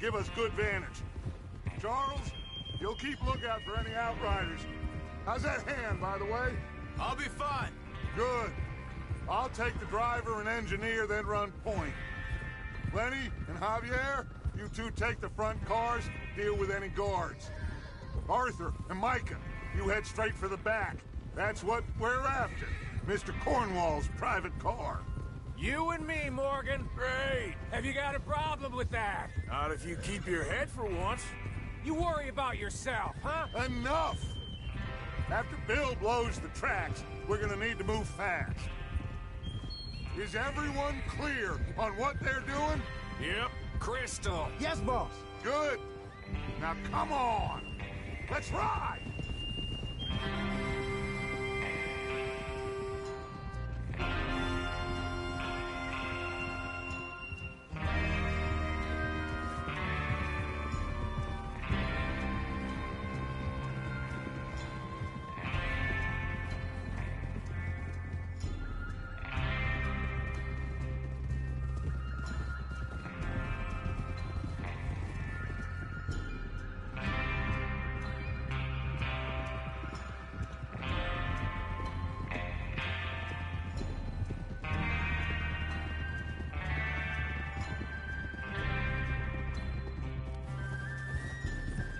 give us good vantage. Charles, you'll keep lookout for any outriders. How's that hand, by the way? I'll be fine. Good. I'll take the driver and engineer, then run point. Lenny and Javier, you two take the front cars, deal with any guards. Arthur and Micah, you head straight for the back. That's what we're after. Mr. Cornwall's private car. You and me, Morgan. Great. Have you got a problem with that? Not if you keep your head for once. You worry about yourself, huh? Enough! After Bill blows the tracks, we're gonna need to move fast. Is everyone clear on what they're doing? Yep. Crystal. Yes, boss. Good. Now come on. Let's ride!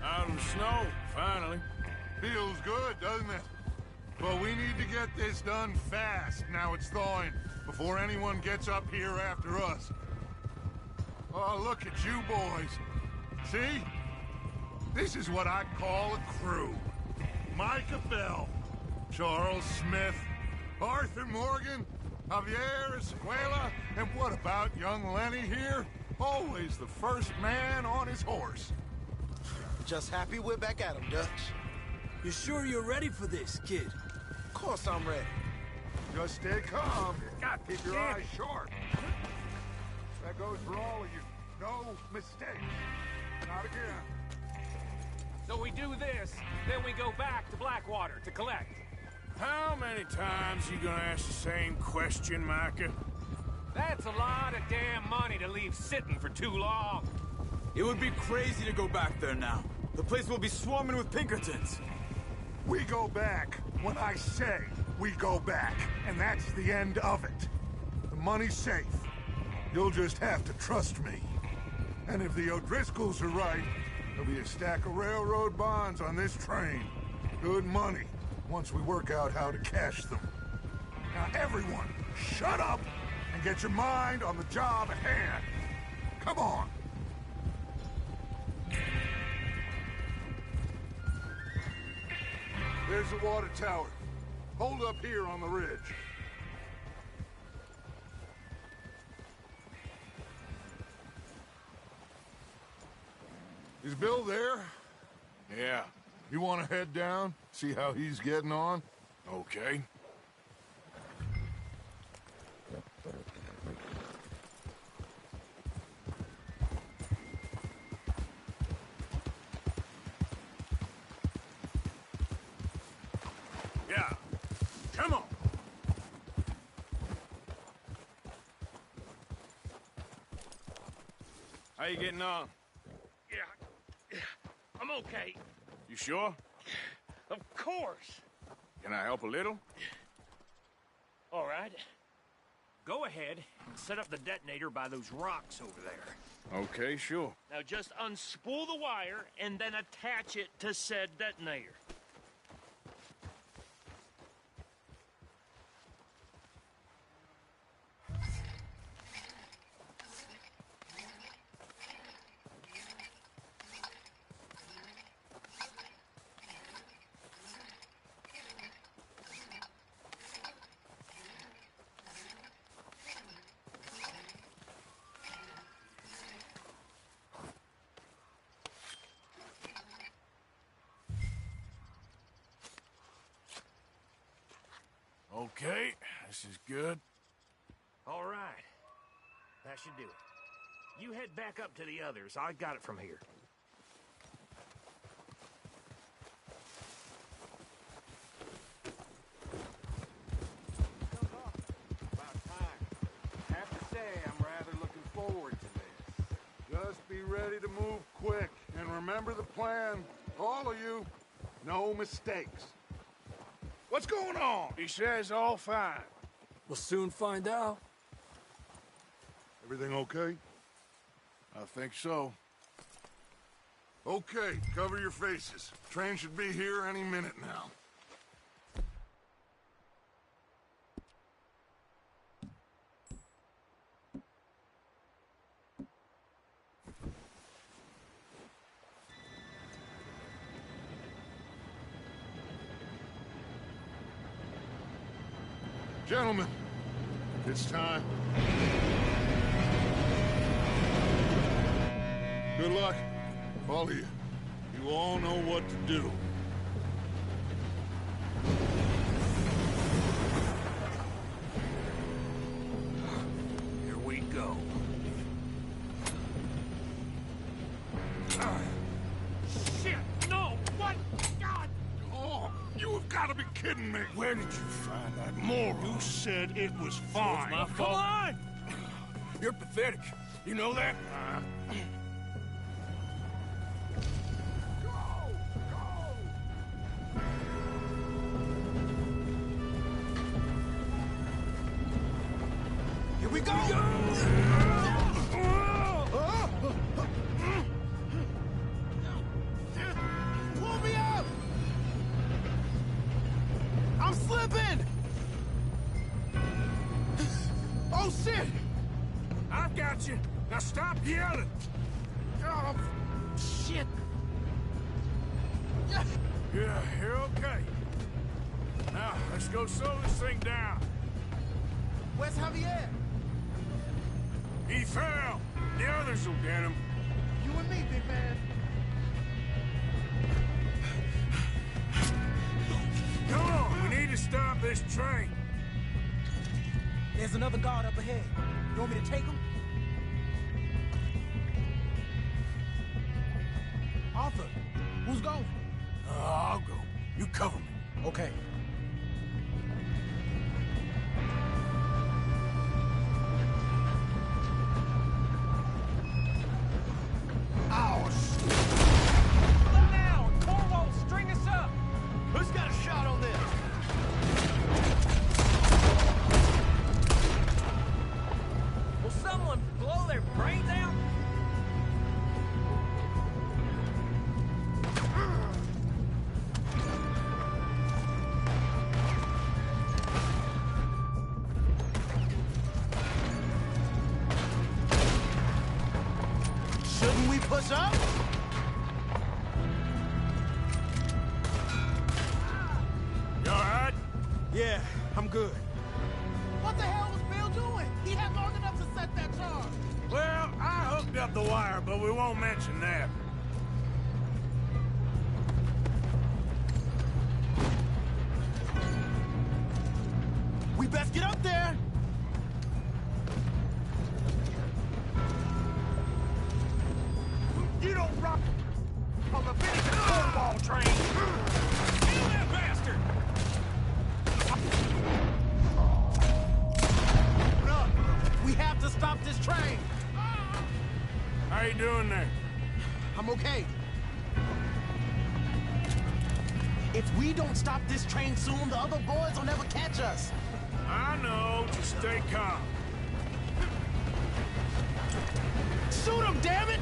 Out in the snow, finally. Feels good, doesn't it? But we need to get this done fast, now it's thawing, before anyone gets up here after us. Oh, look at you boys. See? This is what I call a crew. Micah Bell, Charles Smith, Arthur Morgan, Javier Escuela, and what about young Lenny here? Always the first man on his horse. Just happy we're back at him, Dutch. You sure you're ready for this, kid? Of course I'm ready. Just stay calm. Keep your damn eyes sharp. That goes for all of you. No mistakes. Not again. So we do this, then we go back to Blackwater to collect. How many times you gonna ask the same question, Micah? That's a lot of damn money to leave sitting for too long. It would be crazy to go back there now. The place will be swarming with Pinkertons. We go back when I say we go back, and that's the end of it. The money's safe. You'll just have to trust me. And if the O'Driscolls are right, there'll be a stack of railroad bonds on this train. Good money, once we work out how to cash them. Now everyone, shut up and get your mind on the job at hand. Come on. There's the water tower. Hold up here on the ridge. Is Bill there? Yeah. You want to head down? See how he's getting on? Okay. Yeah. Come on. How you getting on? Yeah, I'm okay. You sure? Of course. Can I help a little? All right. Go ahead and set up the detonator by those rocks over there. Okay, sure. Now just unspool the wire and then attach it to said detonator. Okay, this is good. All right. That should do it. You head back up to the others. I got it from here. About time. I have to say, I'm rather looking forward to this. Just be ready to move quick, and remember the plan. All of you, no mistakes. What's going on? He says all fine. We'll soon find out. Everything okay? I think so. Okay, cover your faces. Train should be here any minute now. Gentlemen, it's time. Good luck, all of you. You all know what to do. Here we go. Shit! No! What? God! Oh, you have got to be kidding me. Where did you find that moron? You said it was fine. My fault. Come on! You're pathetic. You know that? Here we go! Pull me up! I'm slipping! Oh, shit! I've got you. Now stop yelling. Oh, shit! Yeah, you're okay. Now, let's go slow this thing down. Where's Javier? He fell. The others will get him. You and me, big man. Come on, we need to stop this train. There's another guard up ahead. You want me to take him? Arthur, who's going? I'll go. You cover me. Okay. Slow down! Cornwall, string us up! Who's got a shot on this? Will someone blow their brains out? Shouldn't we push up? You all right? Yeah, I'm good. What the hell was Bill doing? He had long enough to set that charge. Well, I hooked up the wire, but we won't mention that. We best get up there. You don't rock on the big cornwall train! Kill that bastard! Look, we have to stop this train. How you doing there? I'm okay. If we don't stop this train soon, the other boys will never catch us. I know. Just stay calm. Shoot him, damn it!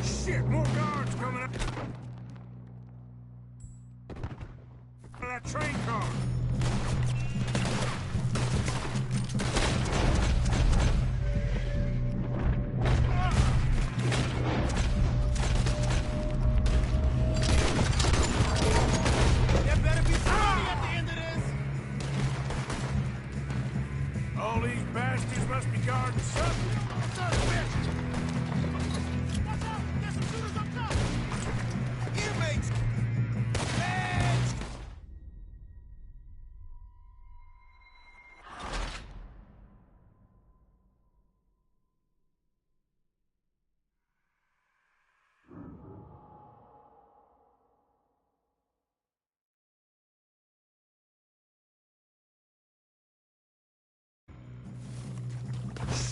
Shit, more guards coming up. That train car. There better be somebody at the end of this. All these bastards must be guarding something. Watch out! There's some shooters up top! Inmates! Edge!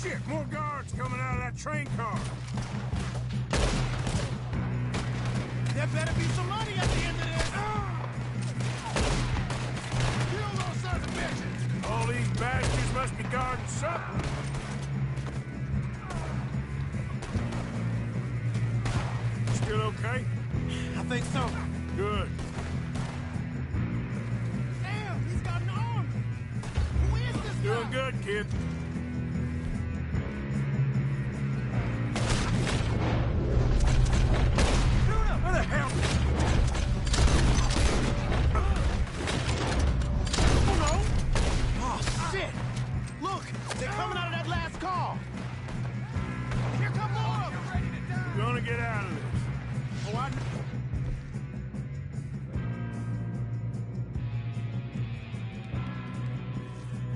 Shit, more guards coming out of that train car. There better be some money at the end of this. Kill those sons of bitches. All these bastards must be guarding something. Still okay? I think so. Good. Damn, he's got an arm. Who is this guy? Doing good, kid. Where the hell? Oh, no. Oh, shit. Look, they're coming out of that last car. Here come more of them. We're gonna get out of this. Oh, I...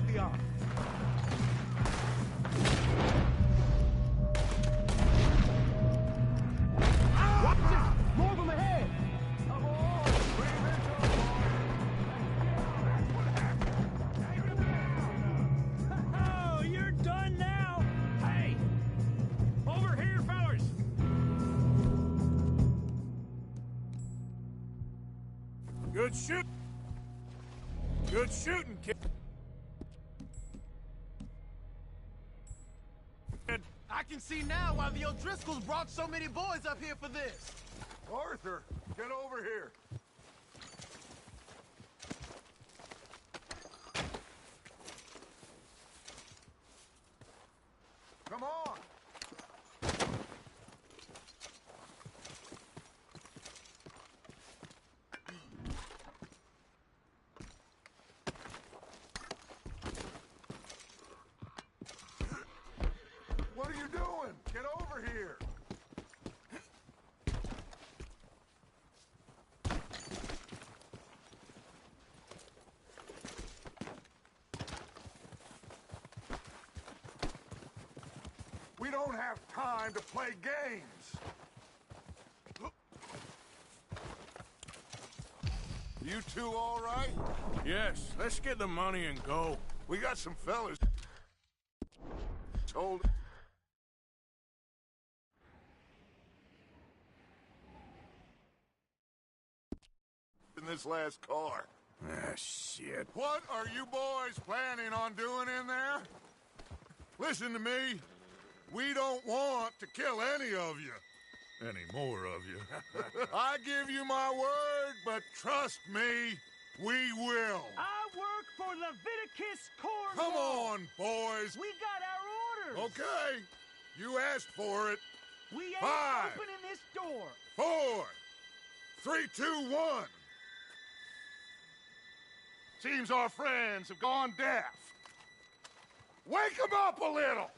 We are. Watch it! More of them ahead! Oh, you're done now? Hey! Over here, fellas! Good shoot. Good shooting, kid. I can see now why the O'Driscolls brought so many boys up here for this. Arthur, get over here. Come on. What are you doing? Get over here. We don't have time to play games. You two all right? Yes, let's get the money and go. We got some fellas. Hold. In this last car. Ah, shit. What are you boys planning on doing in there? Listen to me. We don't want to kill any of you. Any more of you. I give you my word, but trust me, we will. I work for Leviticus Corps. Come on, boys. We got our orders. Okay. You asked for it. We ain't 5, opening this door. 4, 3, 2, 1. Seems our friends have gone deaf. Wake them up a little.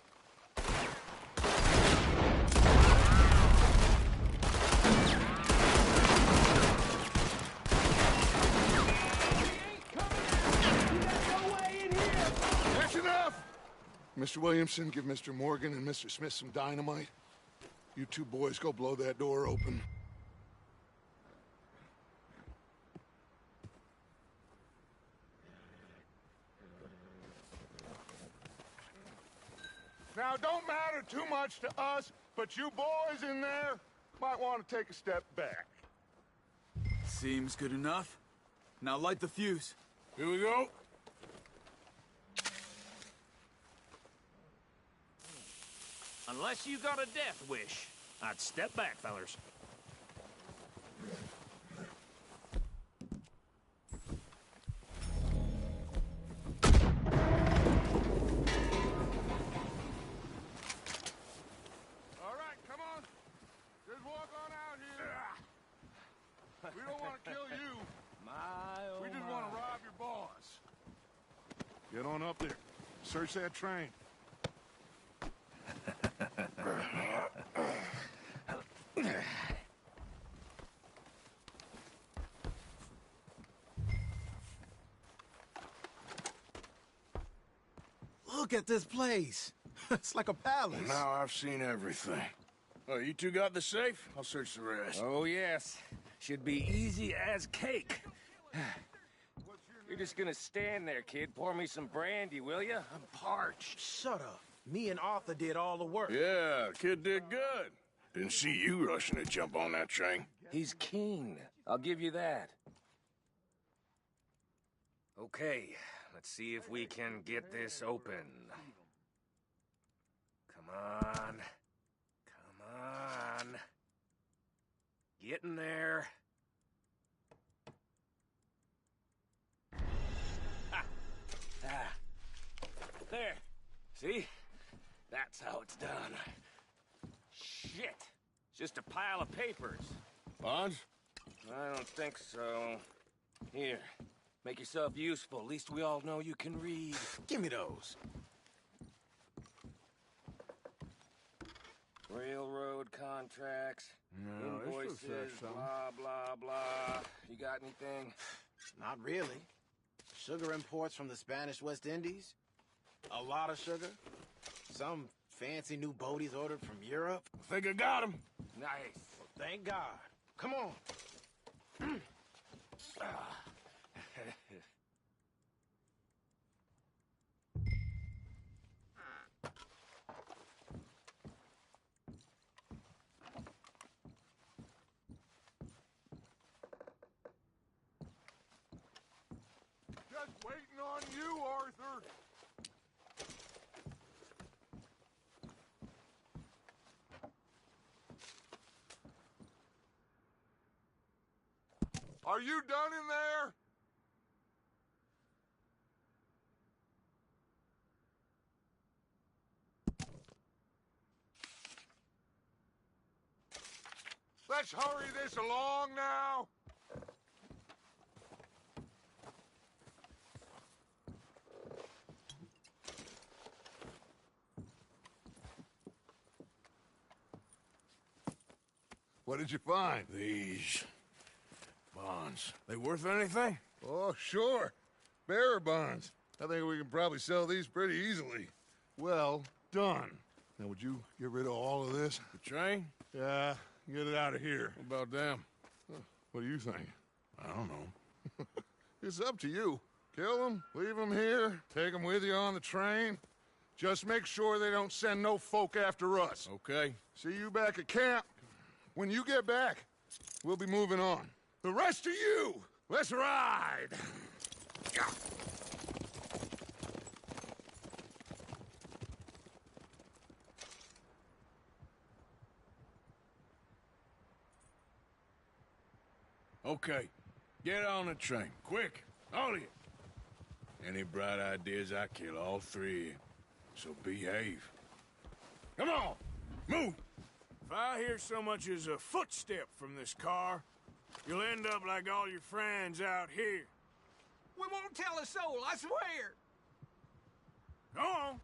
That's enough! Mr. Williamson, give Mr. Morgan and Mr. Smith some dynamite. You two boys go blow that door open. Now, don't matter too much to us, but you boys in there might want to take a step back. Seems good enough. Now light the fuse. Here we go. Unless you got a death wish, I'd step back, fellers. All right, come on. Just walk on out here. We don't want to kill you. We just want to rob your boss. Get on up there. Search that train. Look at this place. It's like a palace. Now I've seen everything. Oh, you two got the safe? I'll search the rest. Oh, yes. Should be easy as cake. You're just gonna stand there, kid. Pour me some brandy, will you? I'm parched. Shut up. Me and Arthur did all the work. Yeah, kid did good. Didn't see you rushing to jump on that train. He's keen. I'll give you that. Okay, let's see if we can get this open. Come on. Come on. Get in there. Ha! Ah. There. See? That's how it's done. Shit. It's just a pile of papers. Bonds? I don't think so. Here. Make yourself useful. At least we all know you can read. Give me those. Railroad contracts, invoices, blah, blah, blah. You got anything? Not really. Sugar imports from the Spanish West Indies. A lot of sugar. Some fancy new boaties ordered from Europe. I think I got him. Nice. Well, thank God. Come on. Just waiting on you, Arthur. Are you done in there? Let's hurry this along now. What did you find? These bonds. They worth anything? Oh, sure. Bearer bonds. I think we can probably sell these pretty easily. Well done. Now, would you get rid of all of this? The train? Yeah, get it out of here. What about them? What do you think? I don't know. It's up to you. Kill them, leave them here, take them with you on the train. Just make sure they don't send no folk after us. Okay. See you back at camp. When you get back, we'll be moving on. The rest of you, let's ride! Okay. Get on the train. Quick. All of you. Any bright ideas, I kill all three of you. So behave. Come on! Move! If I hear so much as a footstep from this car, you'll end up like all your friends out here. We won't tell a soul, I swear! Go on.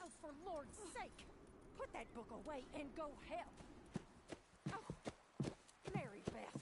Oh, for Lord's sake, put that book away and go help. Oh, Mary Beth.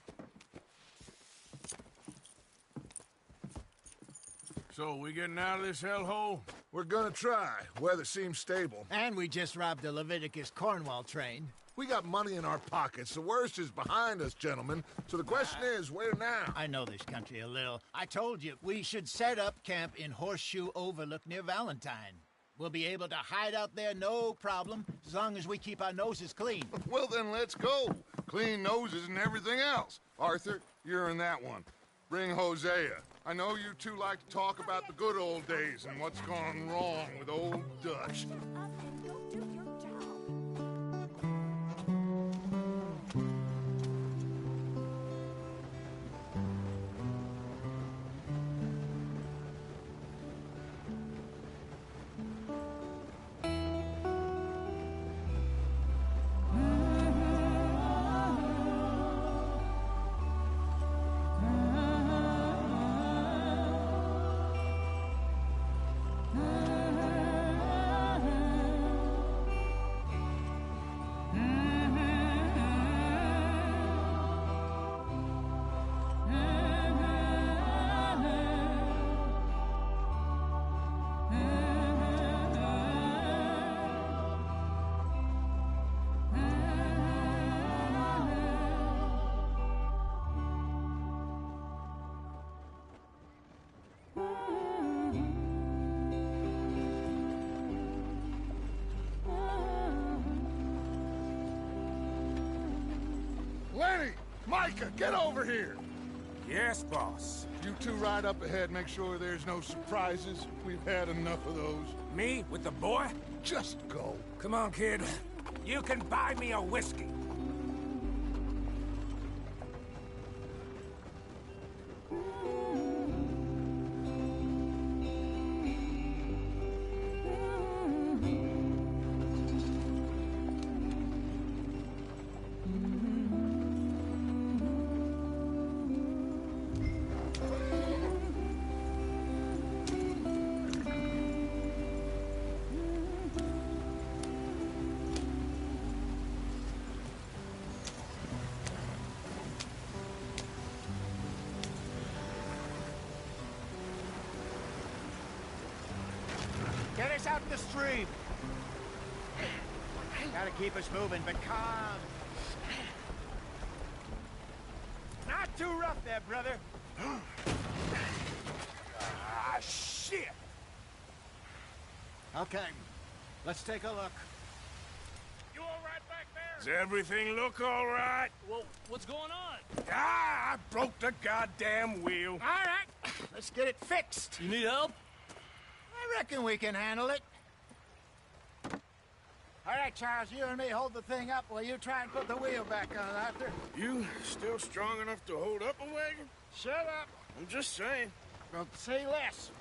So, we getting out of this hellhole? We're gonna try. Weather seems stable. And we just robbed a Leviticus Cornwall train. We got money in our pockets. The worst is behind us, gentlemen. So the question is, where now? I know this country a little. I told you, we should set up camp in Horseshoe Overlook near Valentine. We'll be able to hide out there, no problem, as long as we keep our noses clean. Well, then let's go. Clean noses and everything else. Arthur, you're in that one. Bring Hosea. I know you two like to talk about the good old days and what's gone wrong with old Dutch. Shut up and go do your job. Lenny! Micah, get over here! Yes, boss. You two ride up ahead, make sure there's no surprises. We've had enough of those. Me with the boy? Just go. Come on, kid. You can buy me a whiskey. Get us out the stream. Gotta keep us moving, but calm. Not too rough there, brother. Ah, shit! Okay, let's take a look. You all right back there? Does everything look all right? Well, what's going on? Ah, I broke the goddamn wheel. All right, let's get it fixed. You need help? I reckon we can handle it. All right, Charles, you and me hold the thing up while you try and put the wheel back on, Arthur. You still strong enough to hold up a wagon? Shut up. I'm just saying. Well, say less.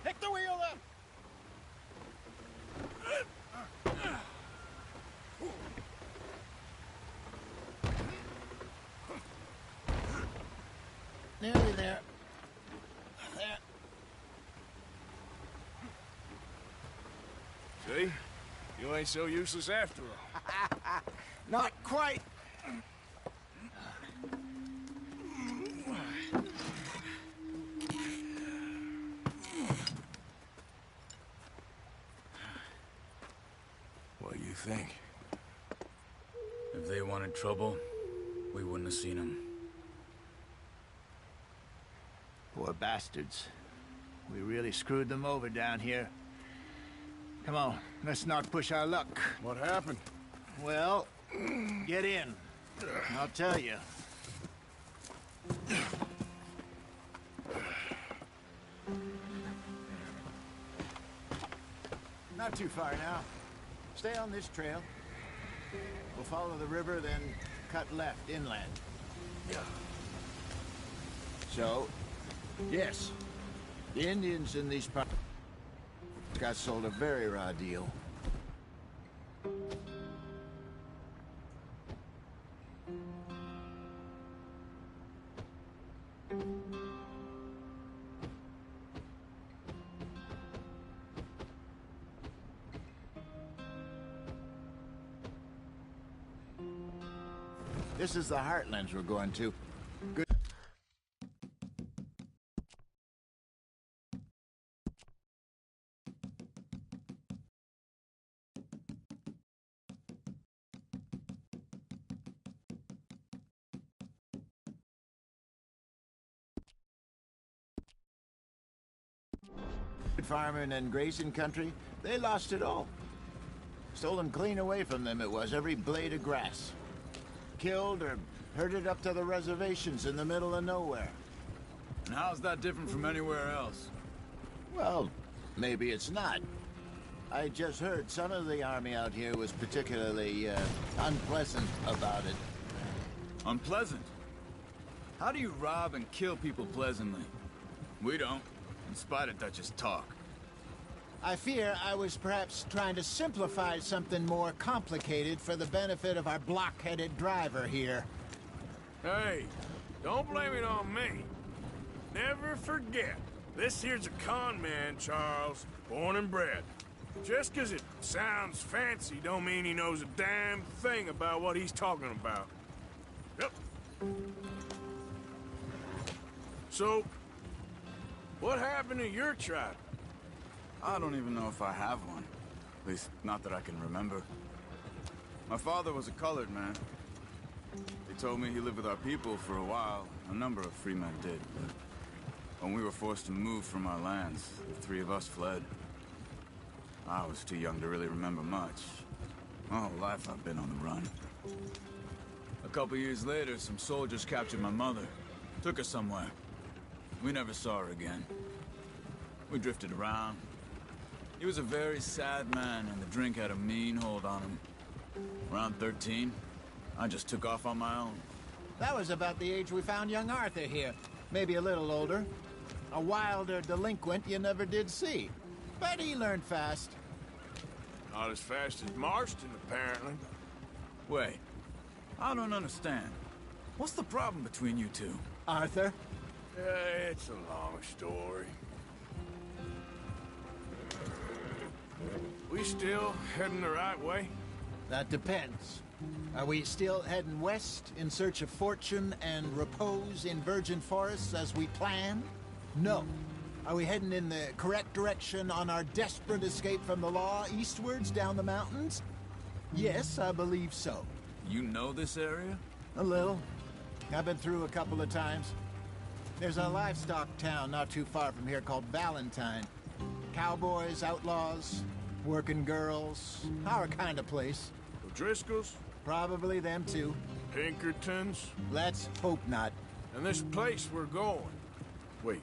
Pick the wheel up. Nearly there. There. See? You ain't so useless after all. Not quite. What do you think? If they wanted trouble, we wouldn't have seen them. Poor bastards. We really screwed them over down here. Come on, let's not push our luck. What happened? Well, get in. I'll tell you. Not too far now. Stay on this trail. We'll follow the river, then cut left inland. So, yes, the Indians in these parts got sold a very raw deal. This is the Heartlands we're going to. Good. farming and grazing country, they lost it all. Stolen clean away from them it was, every blade of grass. Killed or herded up to the reservations in the middle of nowhere. And how's that different from anywhere else? Well, maybe it's not. I just heard some of the army out here was particularly, unpleasant about it. Unpleasant? How do you rob and kill people pleasantly? We don't, in spite of Dutch's talk. I fear I was perhaps trying to simplify something more complicated for the benefit of our block-headed driver here. Hey, don't blame it on me. Never forget, this here's a con man, Charles, born and bred. Just 'cause it sounds fancy don't mean he knows a damn thing about what he's talking about. Yep. So, what happened to your tribe? I don't even know if I have one. At least, not that I can remember. My father was a colored man. They told me he lived with our people for a while. A number of free men did, but when we were forced to move from our lands, the three of us fled. I was too young to really remember much. My whole life I've been on the run. A couple years later, some soldiers captured my mother. Took her somewhere. We never saw her again. We drifted around. He was a very sad man, and the drink had a mean hold on him. Around 13, I just took off on my own. That was about the age we found young Arthur here. Maybe a little older. A wilder delinquent you never did see. But he learned fast. Not as fast as Marston, apparently. Wait, I don't understand. What's the problem between you two? Arthur? It's a long story. We still heading the right way? That depends. Are we still heading west in search of fortune and repose in virgin forests as we planned? No. Are we heading in the correct direction on our desperate escape from the law eastwards down the mountains? Yes, I believe so. You know this area? A little. I've been through a couple of times. There's a livestock town not too far from here called Valentine. Cowboys, outlaws, working girls, our kind of place. O'Driscolls? Probably them too. Pinkertons? Let's hope not. And this place we're going. Wait,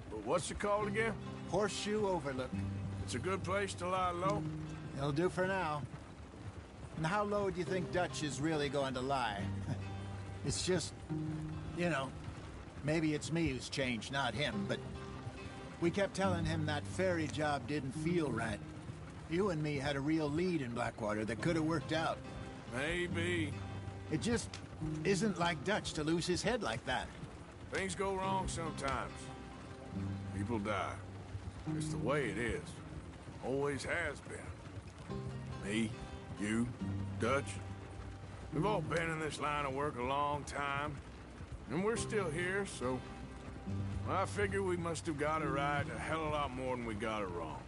but what's it called again? Horseshoe Overlook. It's a good place to lie low? It'll do for now. And how low do you think Dutch is really going to lie? It's just, you know, maybe it's me who's changed, not him, but we kept telling him that ferry job didn't feel right. You and me had a real lead in Blackwater that could have worked out. Maybe. It just isn't like Dutch to lose his head like that. Things go wrong sometimes. People die. It's the way it is. Always has been. Me, you, Dutch. We've all been in this line of work a long time. And we're still here, so... I figure we must have got it right a hell of a lot more than we got it wrong.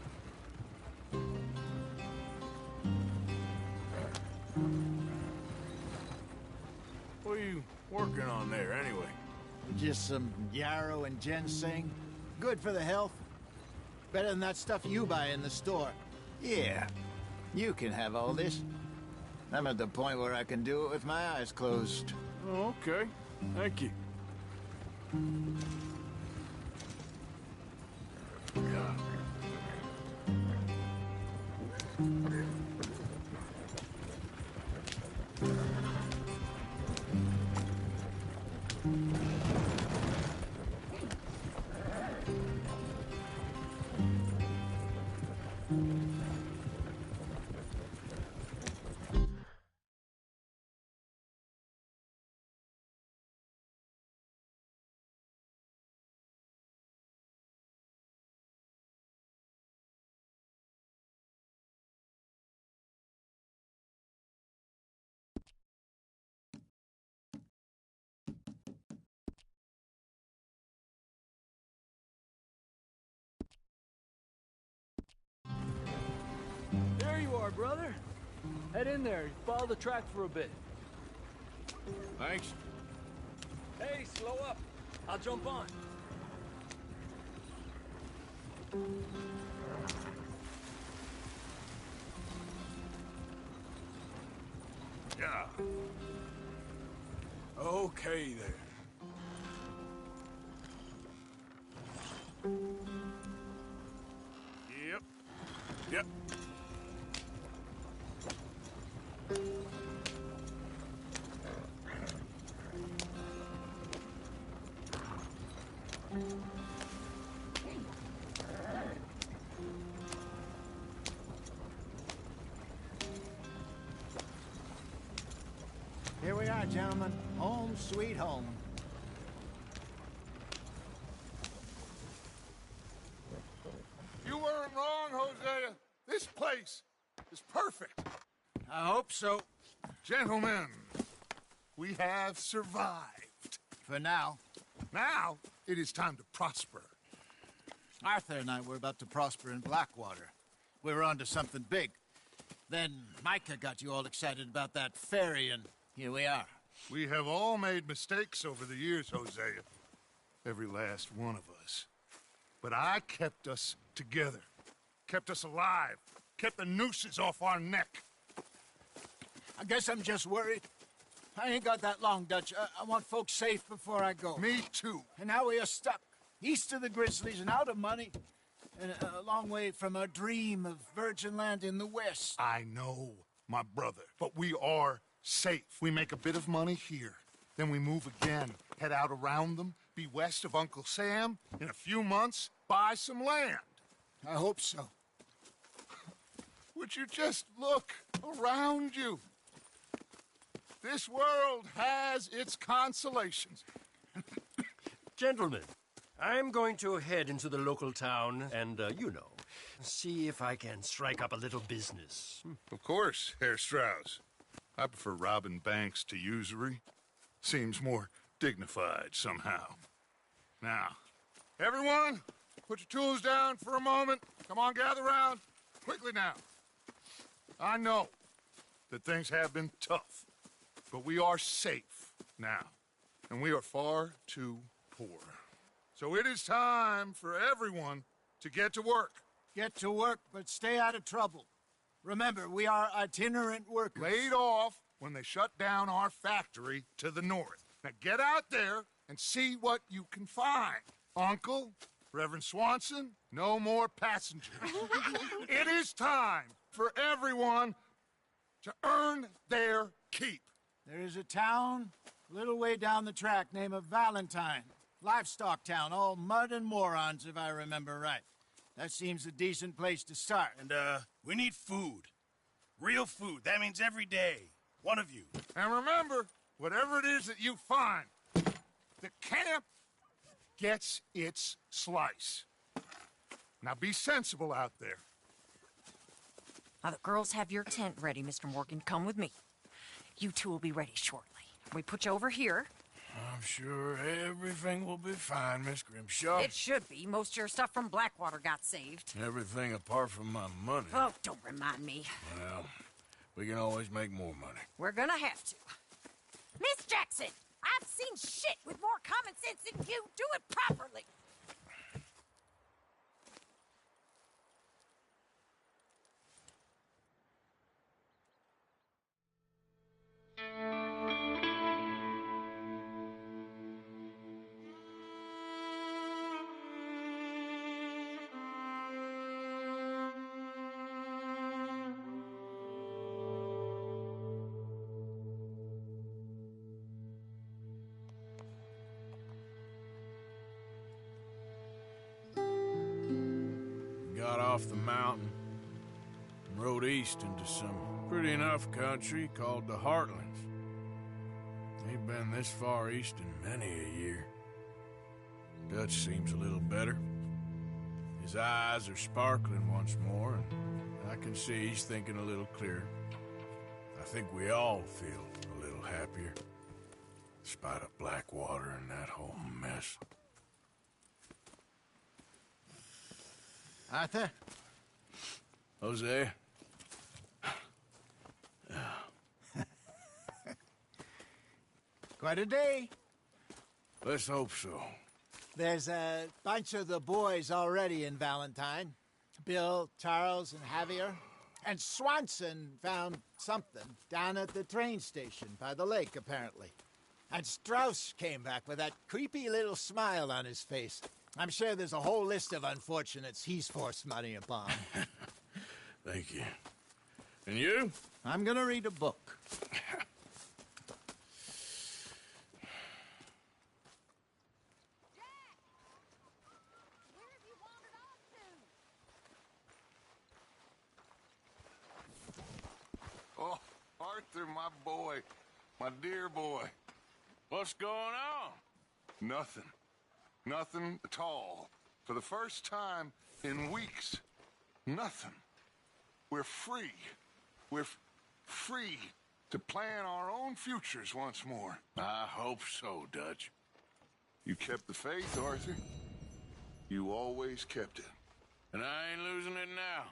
What are you working on there, anyway? Just some yarrow and ginseng. Good for the health. Better than that stuff you buy in the store. Yeah, you can have all this. I'm at the point where I can do it with my eyes closed. Oh, okay. Thank you. There you are, brother. Head in there. Follow the track for a bit. Thanks. Hey, slow up. I'll jump on. Yeah. Okay, there. Yep. Yep. Here we are, gentlemen. Home sweet home. You weren't wrong, Hosea. This place is perfect. I hope so. Gentlemen, we have survived. For now. Now, it is time to prosper. Arthur and I were about to prosper in Blackwater. We were onto something big. Then Micah got you all excited about that ferry, and here we are. We have all made mistakes over the years, Hosea. Every last one of us. But I kept us together. Kept us alive. Kept the nooses off our neck. I guess I'm just worried. I ain't got that long, Dutch. I want folks safe before I go. Me too. And now we are stuck. East of the Grizzlies and out of money. And a long way from our dream of virgin land in the west. I know, my brother. But we are safe. We make a bit of money here. Then we move again. Head out around them. Be west of Uncle Sam. In a few months, buy some land. I hope so. Would you just look around you? This world has its consolations. Gentlemen, I'm going to head into the local town and, you know, see if I can strike up a little business. Of course, Herr Strauss. I prefer robbing banks to usury. Seems more dignified somehow. Now, everyone, put your tools down for a moment. Come on, gather round. Quickly now. I know that things have been tough, but we are safe now, and we are far too poor. So it is time for everyone to get to work. Get to work, but stay out of trouble. Remember, we are itinerant workers. Laid off when they shut down our factory to the north. Now get out there and see what you can find. Uncle, Reverend Swanson, no more passengers. It is time for everyone to earn their keep. There is a town a little way down the track named Valentine. Livestock town, all mud and morons, if I remember right. That seems a decent place to start. And, we need food. Real food. That means every day. One of you. And remember, whatever it is that you find, the camp gets its slice. Now be sensible out there. Now, the girls have your tent ready, Mr. Morgan. Come with me. You two will be ready shortly. We put you over here. I'm sure everything will be fine, Miss Grimshaw. It should be. Most of your stuff from Blackwater got saved. Everything apart from my money. Oh, don't remind me. Well, we can always make more money. We're gonna have to. Miss Jackson, I've seen shit with more common sense than you. Do it properly. Got off the mountain and rode east into some pretty enough country called the Heartlands. Ain't been this far east in many a year. Dutch seems a little better. His eyes are sparkling once more, and I can see he's thinking a little clearer. I think we all feel a little happier, despite of Blackwater and that whole mess. Arthur? Jose? Quite a day. Let's hope so. There's a bunch of the boys already in Valentine. Bill, Charles, and Javier. And Swanson found something down at the train station by the lake, apparently. And Strauss came back with that creepy little smile on his face. I'm sure there's a whole list of unfortunates he's forced money upon. Thank you. And you? I'm gonna read a book. Oh, Arthur, my boy. My dear boy. What's going on? Nothing. Nothing at all. For the first time in weeks. Nothing. We're free. We're free to plan our own futures once more. I hope so, Dutch. You kept the faith, Arthur. You always kept it. And I ain't losing it now.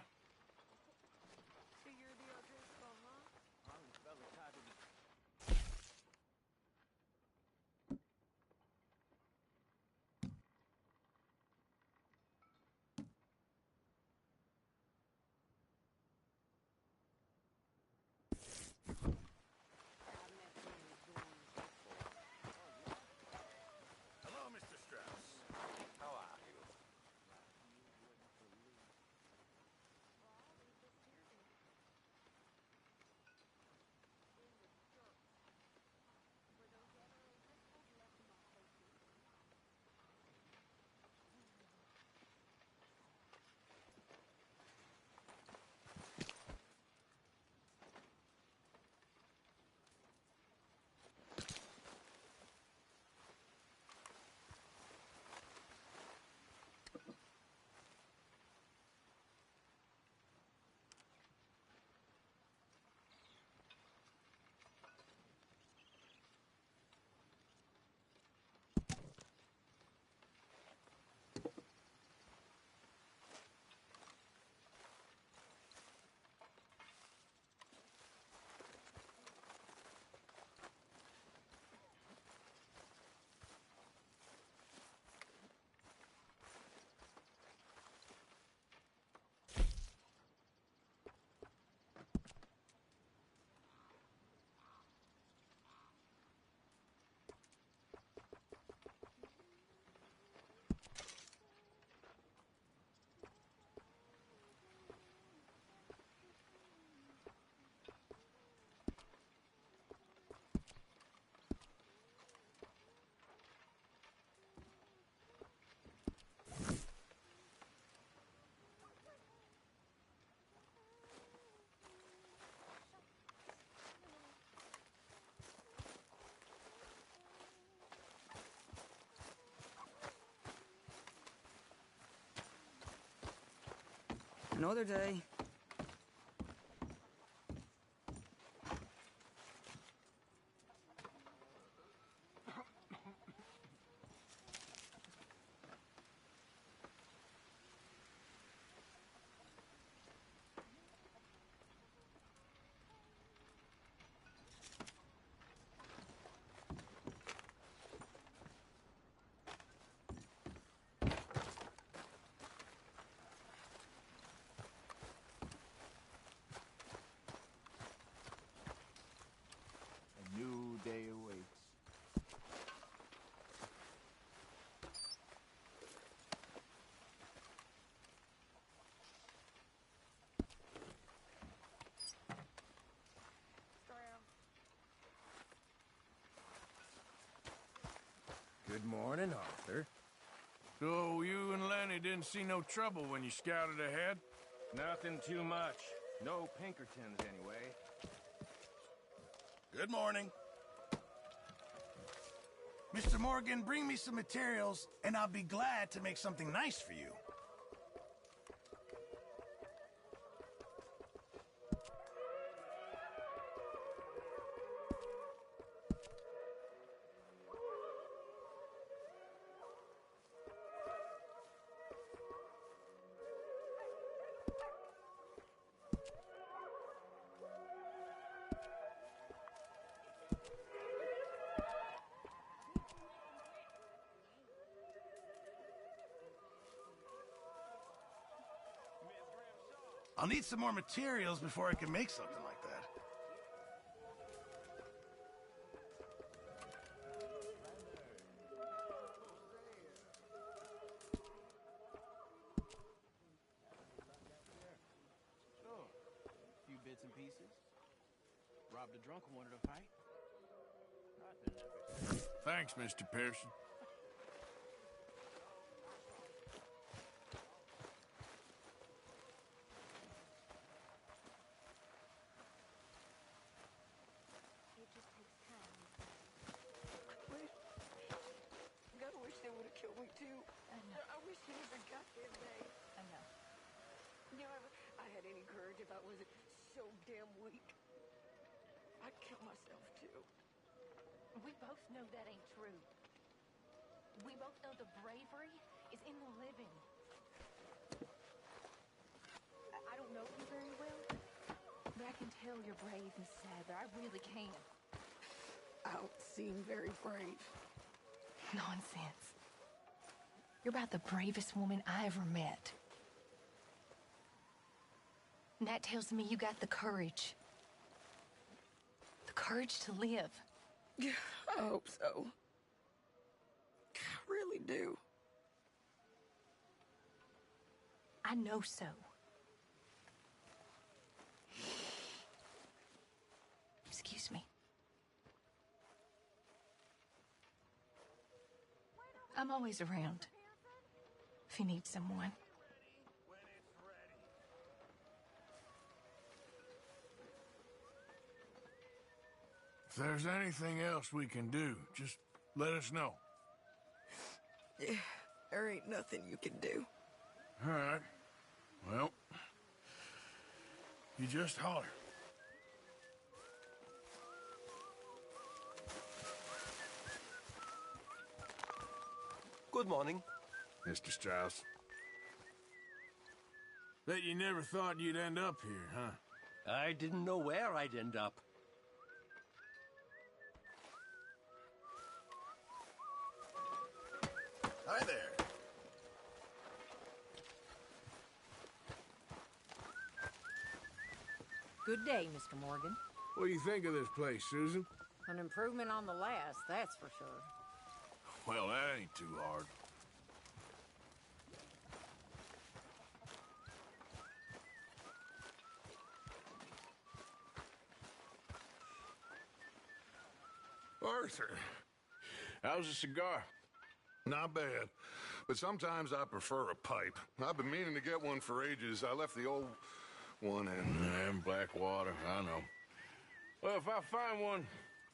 Hello, Mr. Strauss. How are you? Another day. A new day awaits. Good morning, Arthur. So you and Lenny didn't see no trouble when you scouted ahead? Nothing too much. No Pinkertons, anyway. Good morning. Mr. Morgan, bring me some materials, and I'll be glad to make something nice for you. I'll need some more materials before I can make something like that. Sure. A few bits and pieces. Robbed a drunk who wanted to fight. Thanks, Mr. Pearson. It just takes time. God, I wish they would have killed me too. I know. I wish they never got there today. I know. You know, I had any courage if I wasn't so damn weak. I'd kill myself too. We both know that ain't true. We both know the bravery is in the living. I don't know you very well, but I can tell you're brave, Miss Sadler. I really can. I don't seem very brave. Nonsense. You're about the bravest woman I ever met. And that tells me you got the courage. The courage to live. I hope so. I really do. I know so. Excuse me. I'm always around if you need someone. If there's anything else we can do, just let us know. Yeah, there ain't nothing you can do. All right. Well, you just holler. Good morning. Mr. Strauss. Bet you never thought you'd end up here, huh? I didn't know where I'd end up. Hi there. Good day, Mr. Morgan. What do you think of this place, Susan? An improvement on the last, that's for sure. Well, that ain't too hard. Arthur, how's a cigar? Not bad, but sometimes I prefer a pipe. I've been meaning to get one for ages. I left the old one in Blackwater, I know. Well, if I find one,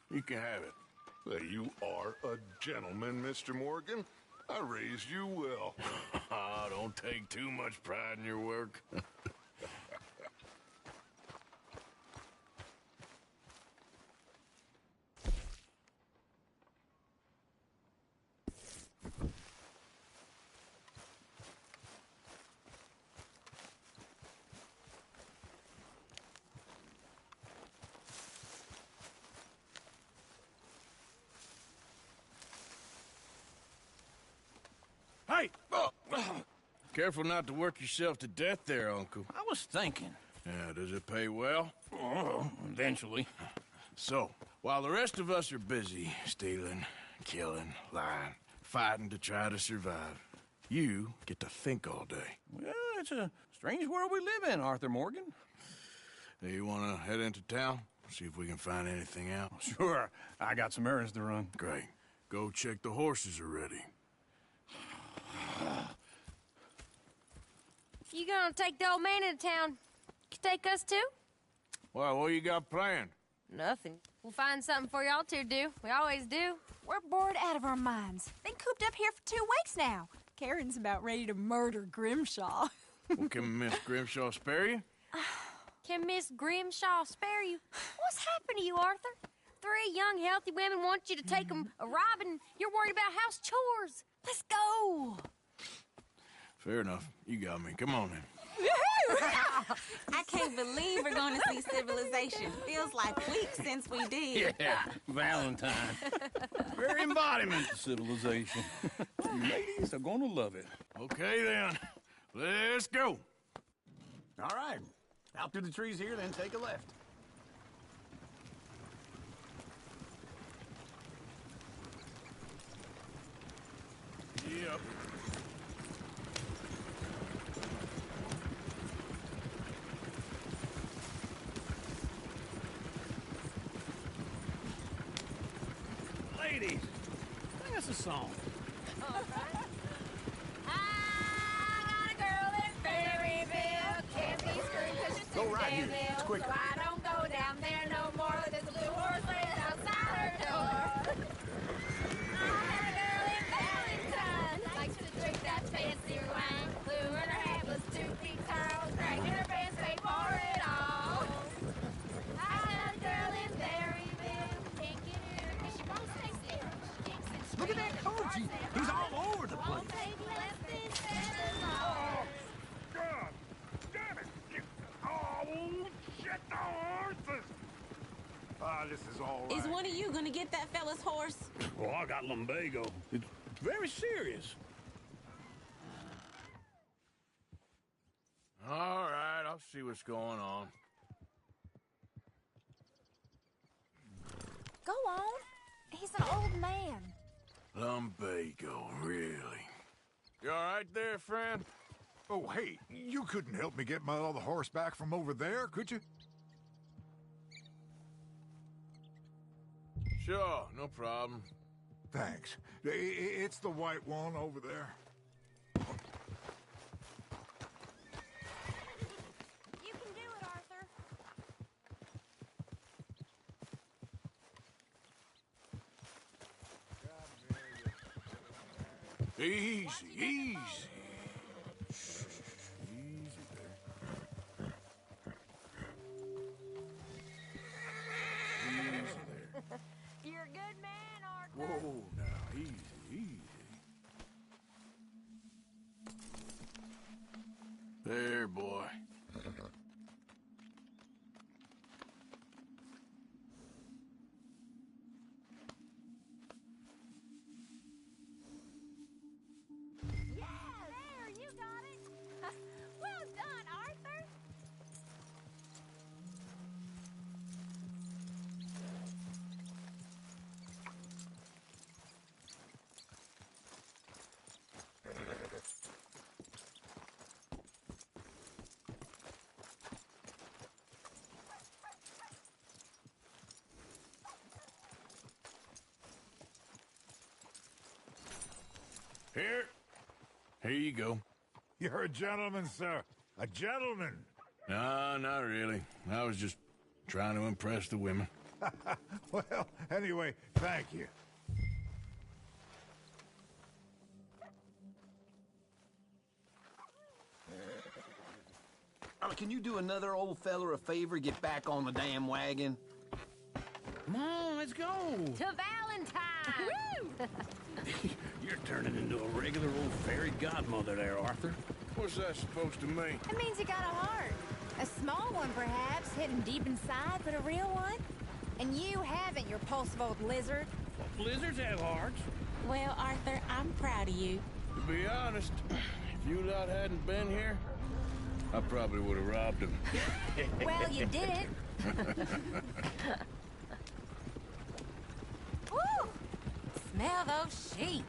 you can have it. Well, you are a gentleman, Mr. Morgan. I raised you well. Don't take too much pride in your work. Hey! Careful not to work yourself to death there, Uncle. I was thinking. Yeah, does it pay well? Oh, eventually. So, while the rest of us are busy stealing, killing, lying, fighting to try to survive, you get to think all day. Well, it's a strange world we live in, Arthur Morgan. Do you want to head into town? See if we can find anything out? Sure. I got some errands to run. Great. Go check the horses are ready. You gonna take the old man into town? You take us too? Well, what you got planned? Nothing. We'll find something for y'all to do. We always do. We're bored out of our minds. Been cooped up here for 2 weeks now. Karen's about ready to murder Grimshaw. Well, can Miss Grimshaw spare you? Can Miss Grimshaw spare you? What's happened to you, Arthur? 3 young, healthy women want you to take them a robbing. You're worried about house chores. Let's go. Fair enough. You got me. Come on then. I can't believe we're going to see civilization. Feels like weeks since we did. Yeah, Valentine. Very embodiment of civilization. You ladies are going to love it. Okay then. Let's go. All right. Out through the trees here, then take a left. Yep. Ladies, sing us a song. All right. I got a girl in Berryville. Can't be screwed 'cause she's Go too right damn here. ill. It's quicker. So I don't go down there no more. There's a blue horse waiting outside her door. I had a girl in Valentine. Likes to drink that fancy wine. Blue in her hat was 2 feet tall. Crack in her pants, paid for it all. I had a girl in Berryville. Can't get her 'cause she won't stay still. She kicks and Look at that Koji. He's all over the place. God damn it! Oh, shit, the horses! Ah, this is all right. Is one of you gonna get that fella's horse? Well, I got lumbago. It's very serious. All right, I'll see what's going on. Go on. He's an old man. Lumbago, really? You all right there, friend? Oh, hey, you couldn't help me get my other horse back from over there, could you? Sure, no problem. Thanks. It's the white one over there. You can do it, Arthur. Easy, easy. Easy there. Easy there. You're a good man, Arthur. Whoa, now, easy, easy. There, boy. Yeah, there, you got it. Well done, Arthur. Here you go. You're a gentleman, sir. A gentleman. No, not really. I was just trying to impress the women. Well, anyway, thank you. Can you do another old feller a favor? Get back on the damn wagon. Come on, let's go. To Valentine. You're turning into a regular old fairy godmother there, Arthur. What's that supposed to mean? It means you got a heart. A small one, perhaps, hidden deep inside, but a real one. And you haven't, you repulsive old lizard. Well, lizards have hearts. Well, Arthur, I'm proud of you. To be honest, if you lot hadn't been here, I probably would have robbed him. Well, you didn't. Woo! Smell those sheep.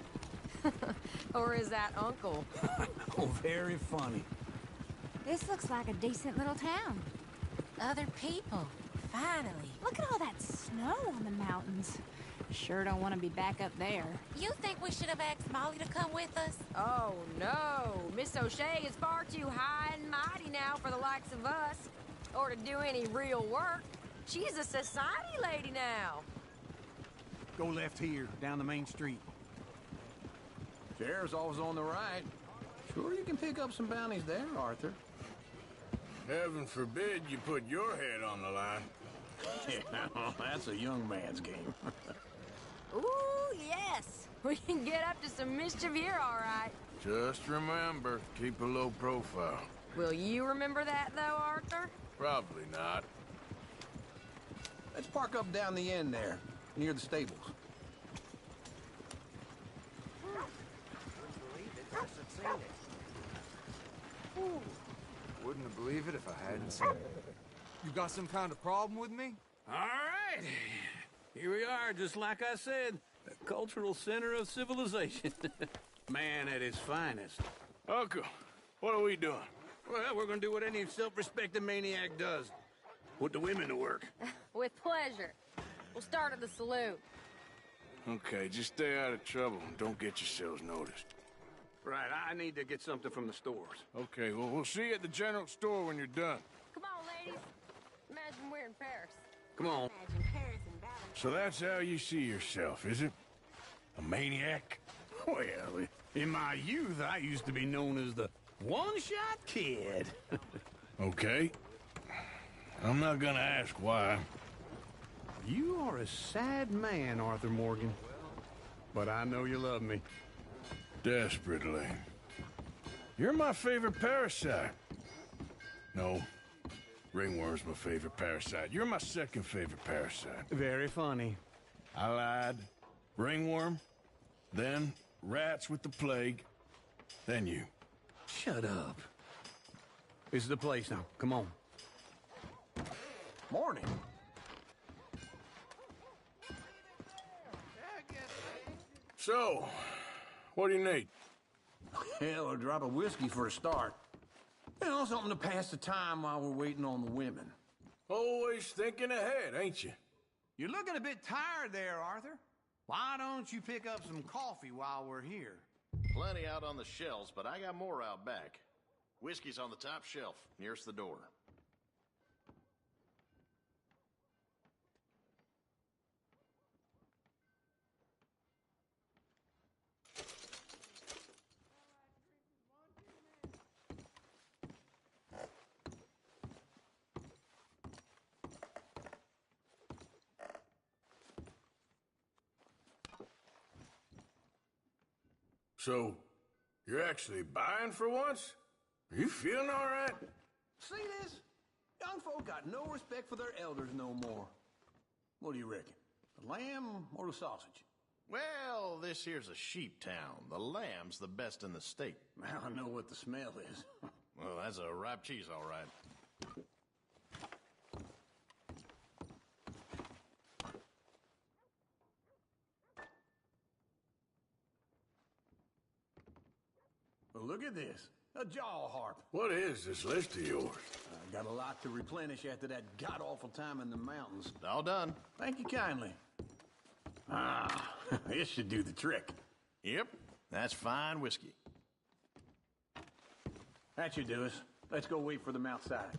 Or is that Uncle? Oh, very funny. This looks like a decent little town. Other people, finally. Look at all that snow on the mountains. Sure don't want to be back up there. You think we should have asked Molly to come with us? Oh, no. Miss O'Shea is far too high and mighty now for the likes of us. Or to do any real work. She's a society lady now. Go left here, down the main street. Sheriff's always on the right. Sure you can pick up some bounties there, Arthur. Heaven forbid you put your head on the line. Yeah, that's a young man's game. Ooh, yes. We can get up to some mischief here, all right. Just remember, keep a low profile. Will you remember that, though, Arthur? Probably not. Let's park up down the end there, near the stables. Wouldn't have believed it if I hadn't seen it. You got some kind of problem with me? All right. Here we are, just like I said. The cultural center of civilization. Man at his finest. Uncle, what are we doing? Well, we're gonna do what any self-respecting maniac does. Put the women to work. With pleasure. We'll start at the saloon. Okay, just stay out of trouble and don't get yourselves noticed. Right, I need to get something from the stores. Okay, well, we'll see you at the general store when you're done. Come on, ladies. Imagine we're in Paris. Come on. Imagine Paris and Valentine. So that's how you see yourself, is it? A maniac? Well, in my youth, I used to be known as the one-shot kid. Okay. I'm not gonna ask why. You are a sad man, Arthur Morgan. But I know you love me. Desperately. You're my favorite parasite. No. Ringworm's my favorite parasite. You're my second favorite parasite. Very funny. I lied. Ringworm. Then rats with the plague. Then you. Shut up. This is the place now. Come on. Morning. So, what do you need? Hell, a drop of whiskey for a start. You know, something to pass the time while we're waiting on the women. Always thinking ahead, ain't you? You're looking a bit tired there, Arthur. Why don't you pick up some coffee while we're here? Plenty out on the shelves, but I got more out back. Whiskey's on the top shelf, nearest the door. So, you're actually buying for once? Are you feeling all right? See this? Young folk got no respect for their elders no more. What do you reckon? The lamb or the sausage? Well, this here's a sheep town. The lamb's the best in the state. I know what the smell is. Well, that's a ripe cheese, all right. Well, look at this. A jaw harp. What is this list of yours? I got a lot to replenish after that god-awful time in the mountains. All done. Thank you kindly. Ah, this should do the trick. Yep, that's fine whiskey. That should do us. Let's go wait for them outside.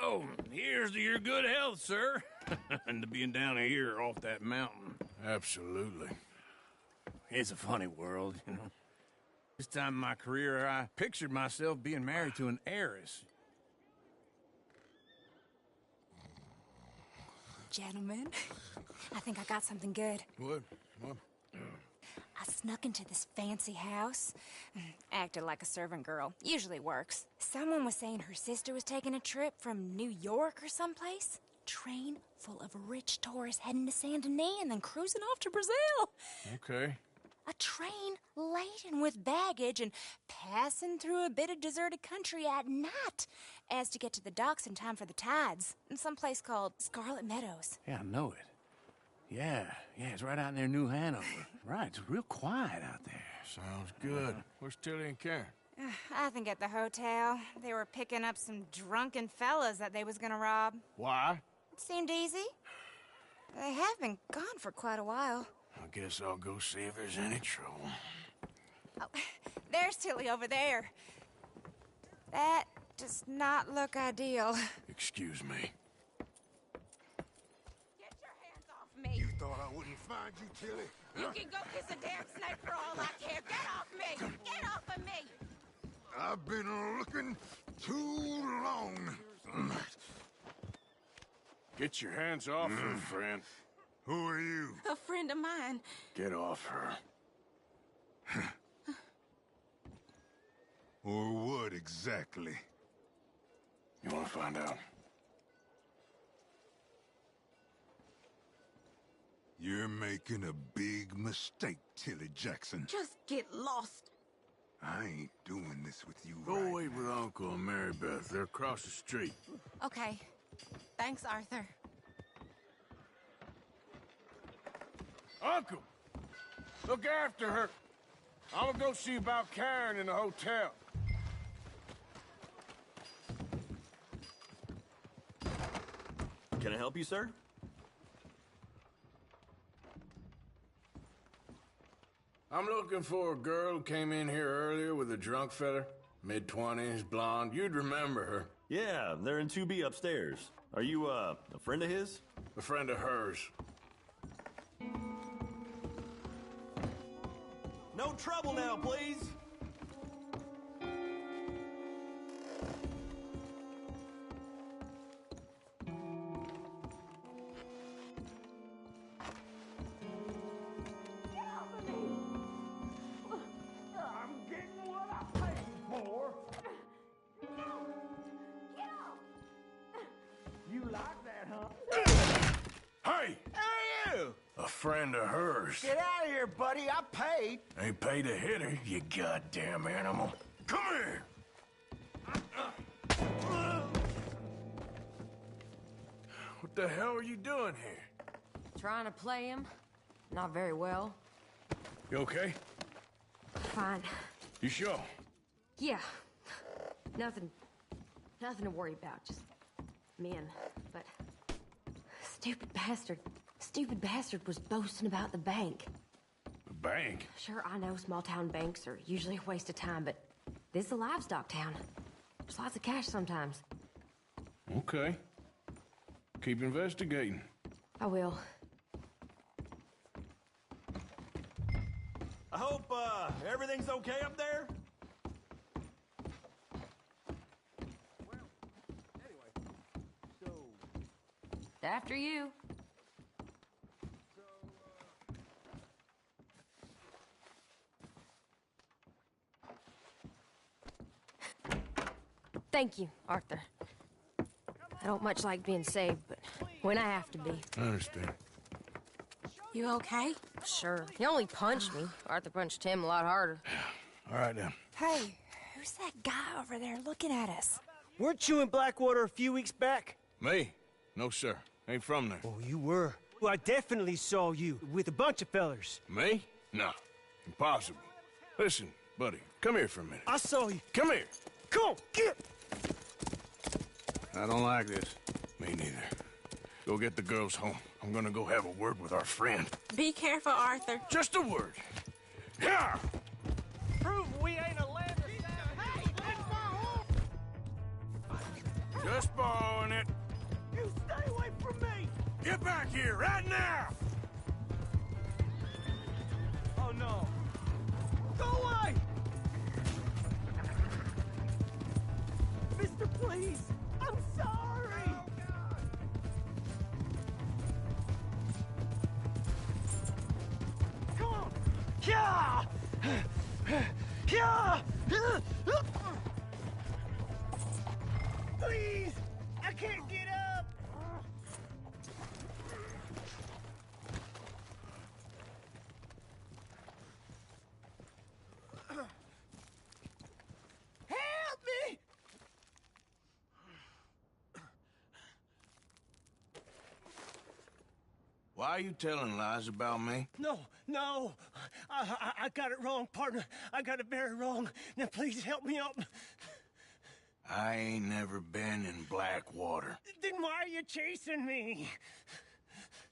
So, here's to your good health, sir. And to being down here off that mountain. Absolutely. It's a funny world, you know. This time in my career, I pictured myself being married to an heiress. Gentlemen, I think I got something good. What? I snuck into this fancy house. Acted like a servant girl. Usually works. Someone was saying her sister was taking a trip from New York or someplace. Train full of rich tourists heading to Saint Denis and then cruising off to Brazil. Okay. A train laden with baggage and passing through a bit of deserted country at night as to get to the docks in time for the tides in some place called Scarlet Meadows. Yeah, I know it. Yeah, it's right out near New Hanover. Right, it's real quiet out there. Sounds good. Where's Tilly and Karen? I think at the hotel. They were picking up some drunken fellas that they was gonna rob. Why? It seemed easy. They have been gone for quite a while. I guess I'll go see if there's any trouble. Oh, there's Tilly over there. That does not look ideal. Excuse me. Get your hands off me. You thought I wouldn't find you, Tilly? You can go kiss a damn snake for all I care. Get off me! Get off of me! I've been looking too long. Get your hands off her, friend. Who are you? A friend of mine. Get off her. Or what exactly? You want to find out? You're making a big mistake, Tilly Jackson. Just get lost. I ain't doing this with you Go right wait with Uncle and Mary Beth. They're across the street. Okay. Thanks, Arthur. Uncle! Look after her. I'm gonna go see about Karen in the hotel. Can I help you, sir? I'm looking for a girl who came in here earlier with a drunk fella. Mid-20s, blonde. You'd remember her. Yeah, they're in 2B upstairs. Are you, a friend of his? A friend of hers. No trouble now, please! Friend of hers. Get out of here, buddy. I paid. Ain't paid to hit her, you goddamn animal. Come here! What the hell are you doing here? Trying to play him. Not very well. You okay? Fine. You sure? Yeah. Nothing to worry about. Just men. But stupid bastard was boasting about the bank. The bank? Sure, I know small town banks are usually a waste of time, but this is a livestock town. There's lots of cash sometimes. Okay. Keep investigating. I will. I hope, everything's okay up there? After you. Thank you, Arthur. I don't much like being saved, but when I have to be. I understand. You okay? Sure. He only punched me. Arthur punched him a lot harder. All right, then. Hey, who's that guy over there looking at us? Weren't you in Blackwater a few weeks back? Me? No, sir. Ain't from there. Oh, you were. Well, I definitely saw you with a bunch of fellers. Me? No. Impossible. Listen, buddy, come here for a minute. I saw you. Come here. Come on, get! I don't like this. Me neither. Go get the girls home. I'm gonna go have a word with our friend. Be careful, Arthur. Just a word. Yeah! Prove we ain't a land of Good. Just borrowing it. You stay away from me! Get back here, right now! Oh, no. Go away! Mister, please! I'm sorry! Come on! Yeah! Yeah! Please! I can't get up! Help me! Why are you telling lies about me? No. I got it wrong, partner. I got it very wrong. Now, please help me up. I ain't never been in Blackwater. Then why are you chasing me?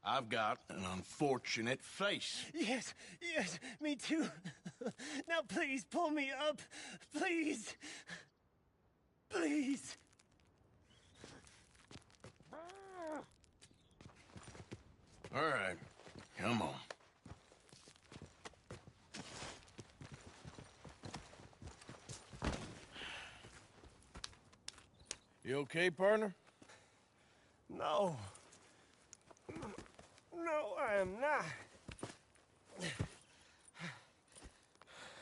I've got an unfortunate face. Yes, me too. Now, please, pull me up. Please. Please. All right, come on. You okay, partner? No. No, I am not.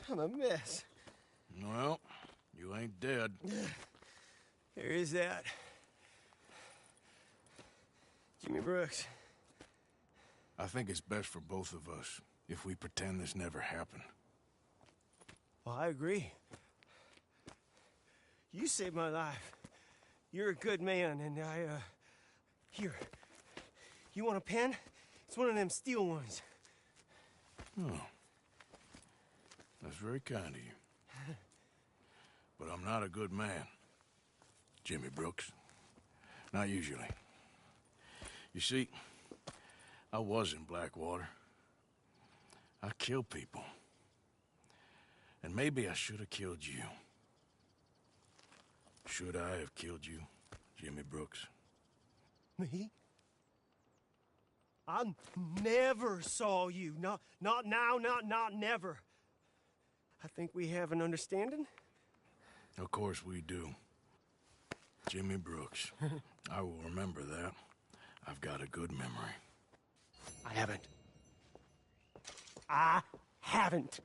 I'm a mess. Well, you ain't dead. There is that. Jimmy Brooks. I think it's best for both of us if we pretend this never happened. Well, I agree. You saved my life. You're a good man, and here. You want a pen? It's one of them steel ones. Oh. That's very kind of you. But I'm not a good man, Jimmy Brooks. Not usually. You see, I was in Blackwater. I killed people. And maybe I should have killed you. Should I have killed you, Jimmy Brooks? Me? I never saw you. Not now, not never. I think we have an understanding. Of course we do. Jimmy Brooks. I will remember that. I've got a good memory. I haven't.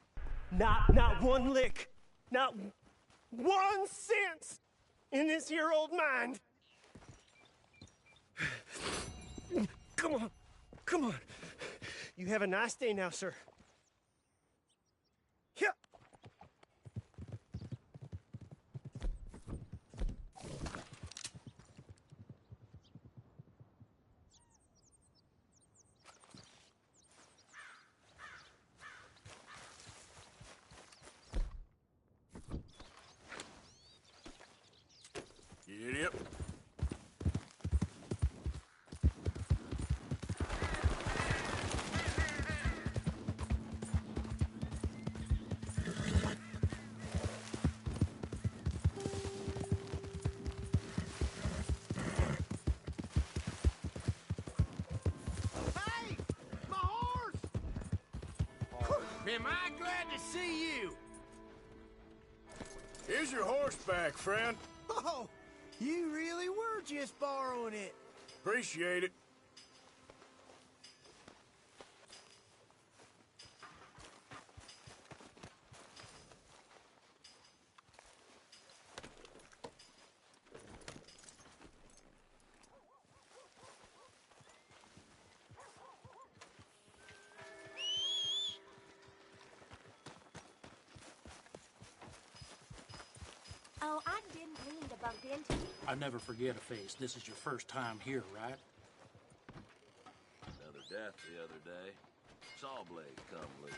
Not one lick. Not 1 cent in this here old mind. Come on. You have a nice day now, sir. Here. Giddy up. Hey! My horse! Am I glad to see you? Here's your horse back, friend. Oh, you really were just borrowing it. Appreciate it. Oh, I didn't mean to bump into you. I never forget a face. This is your first time here, right? Another death the other day. Saw blade come loose.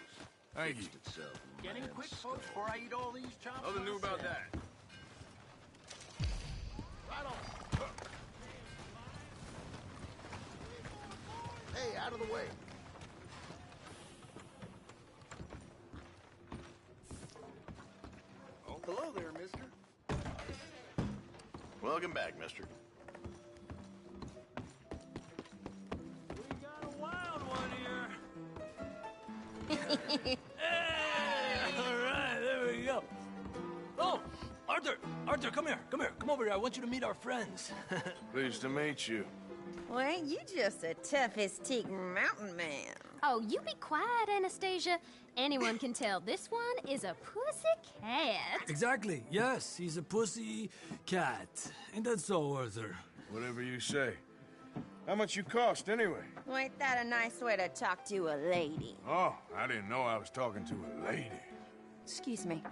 Thank you. Fixed itself in Getting man's quick, skull. folks, before I eat all these chops. Nothing new about that. Right on. Hey, out of the way. Oh, hello there, mister. Welcome back, mister. All right, there we go. Oh, Arthur, come here. Come over here. I want you to meet our friends. Pleased to meet you. Well, ain't you just a tough-as-teak mountain man? Oh, you be quiet, Anastasia. Anyone can tell this one is a pussy cat. Exactly. Yes, he's a pussy cat. Ain't that so, Arthur? Whatever you say. How much you cost, anyway? Well, ain't that a nice way to talk to a lady? Oh, I didn't know I was talking to a lady. Excuse me.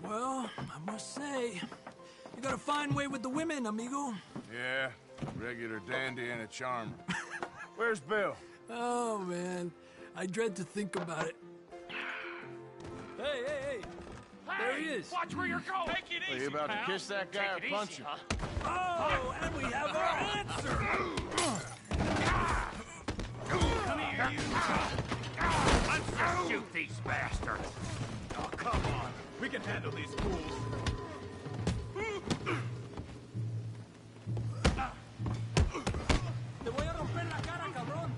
Well, I must say, you got a fine way with the women, amigo. Yeah, regular dandy and a charmer. Where's Bill? Oh, man. I dread to think about it. Hey! There he is. Watch where you're going. Take it easy, Are you about pal. to kiss that guy or punch him? Oh, and we have our answer. Come here, you. Let's just shoot these bastards. Oh, come on. We can handle these fools. Te voy a romper la cara, cabrón.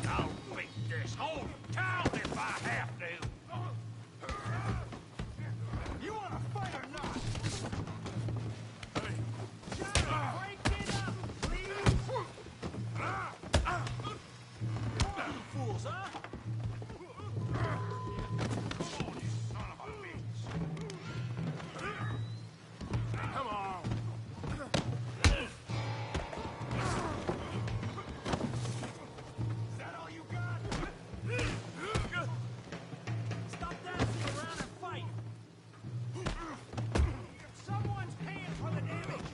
I'll beat this whole town if I have to. You want to fight or not? Break it up, please. Fools, huh? Come on. Is that all you got? Stop dancing around and fight. Someone's paying for the damage.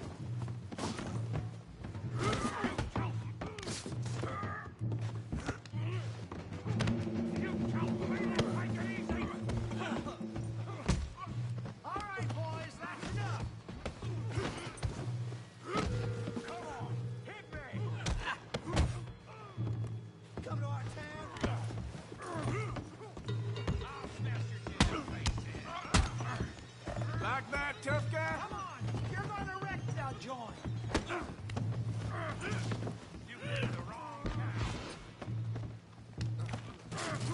All right, boys, that's enough. Come on, hit me. Come to our town. I'll smash your damn face in. Like that, tough guy? Come on, you're gonna wreck that joint. You hit the wrong guy.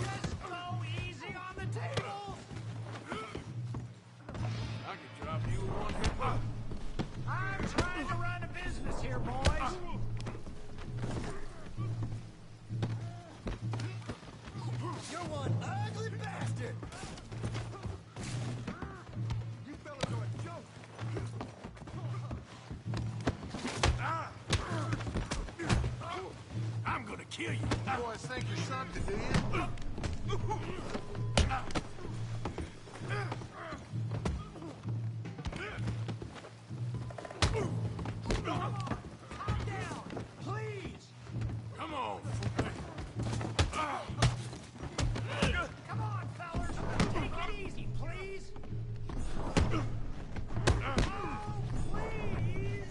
Just go easy on the tables. I could drop you with one hit. I'm trying to run a business here, boys. You're one ugly bastard. You fellas are a joke. I'm gonna kill you. You boys think you're something, do you? Calm down, please. Come on. Come on, fellas. Take it easy, please. Please.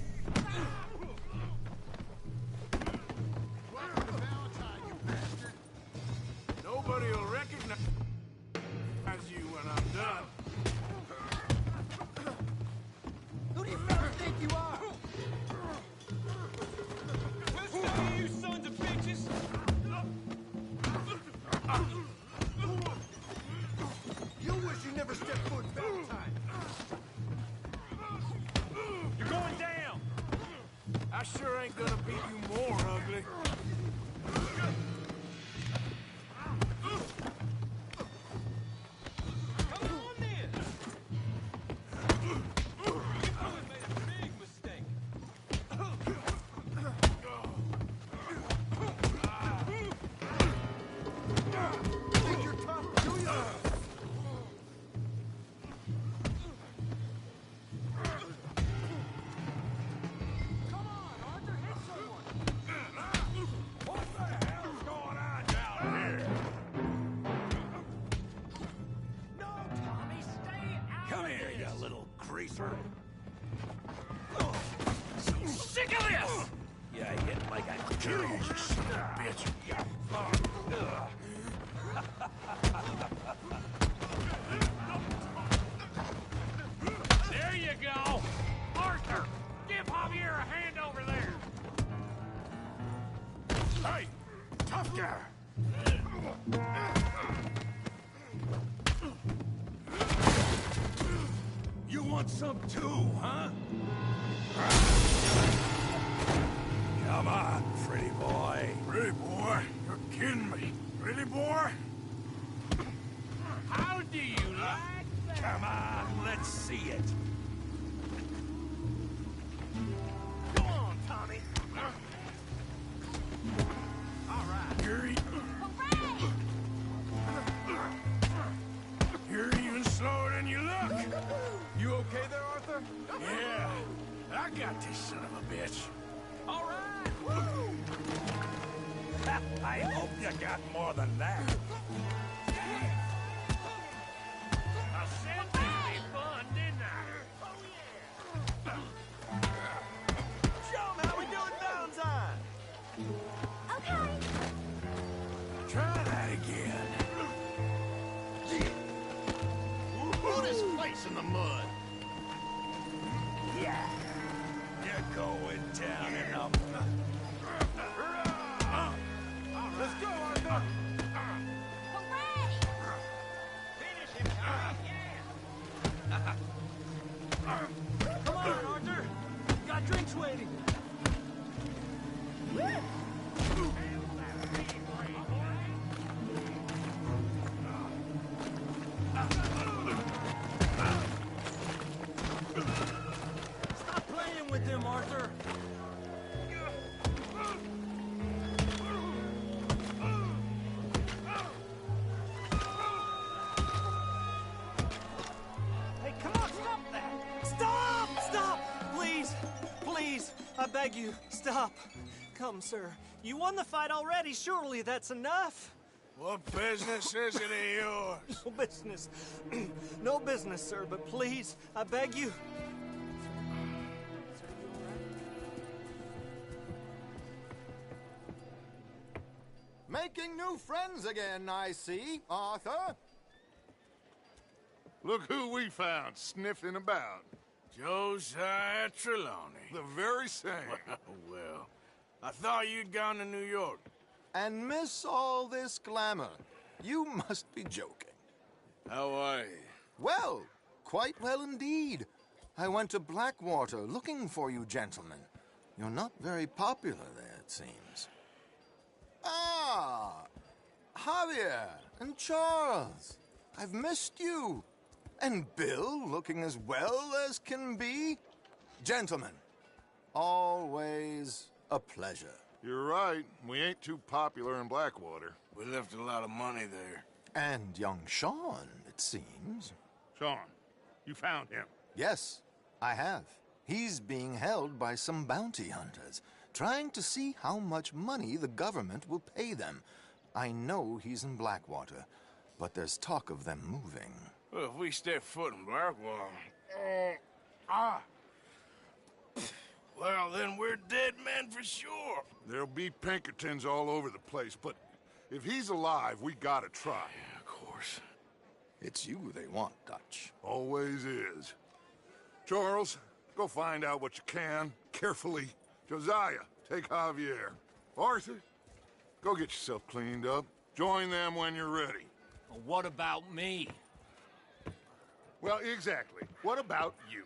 Welcome to Valentine, you bastard. Nobody will recognize you when I'm done. Who do you fellas think you are? Listen to me, you sons of bitches. You wish you never stepped foot in Valentine. You're going down. I sure ain't gonna beat you more, ugly. Come on then. You fellas made a big mistake. Think you're tough, do you? Come on, Arthur, hit someone. What the hell's going on down here? No, Tommy, stay out Come of here, this. you little creaser. So sick of this! Yeah, I hit like I kill you, you son of a bitch. You fuck. There you go. Arthur, give Javier a hand over there. Hey, You want some too, huh? Come on, pretty boy. Pretty boy? You're kidding me. Pretty boy? How do you like that? Come on, let's see it. Go on, Tommy. All right. You're even slower than you look. You okay there, Arthur? Yeah, I got this son of a bitch. All right. I hope you got more than that. I said this would be fun, didn't I? Show 'em how we do it Valentine. Okay. Try that again. Put his face in the mud. Yeah. You're going down in a... Let's go, Arthur. Finish him, Tommy. Yeah. Come on, Arthur. Got drinks waiting. Stop playing with him, Arthur. Hey, come on, stop that! Stop! Stop! Please! Please! I beg you, stop. Come, sir. You won the fight already. Surely that's enough. What business is it of yours? No business. No business, sir, but please, I beg you. Making new friends again, I see, Arthur. Look who we found sniffing about. Josiah Trelawney. The very same. Well, I thought you'd gone to New York. And miss all this glamour. You must be joking. How are you? Well, quite well indeed. I went to Blackwater looking for you gentlemen. You're not very popular there, it seems. Ah, Javier and Charles. I've missed you. And Bill looking as well as can be. Gentlemen, always a pleasure. You're right. We ain't too popular in Blackwater. We left a lot of money there. And young Sean, it seems. Sean, you found him? Yes, I have. He's being held by some bounty hunters, trying to see how much money the government will pay them. I know he's in Blackwater, but there's talk of them moving. Well, if we step foot in Blackwater... Well, then we're dead men for sure. There'll be Pinkertons all over the place, but if he's alive, we gotta try. Yeah, of course. It's you they want, Dutch. Always is. Charles, go find out what you can, carefully. Josiah, take Javier. Arthur, go get yourself cleaned up. Join them when you're ready. Well, what about me? Well, exactly. What about you?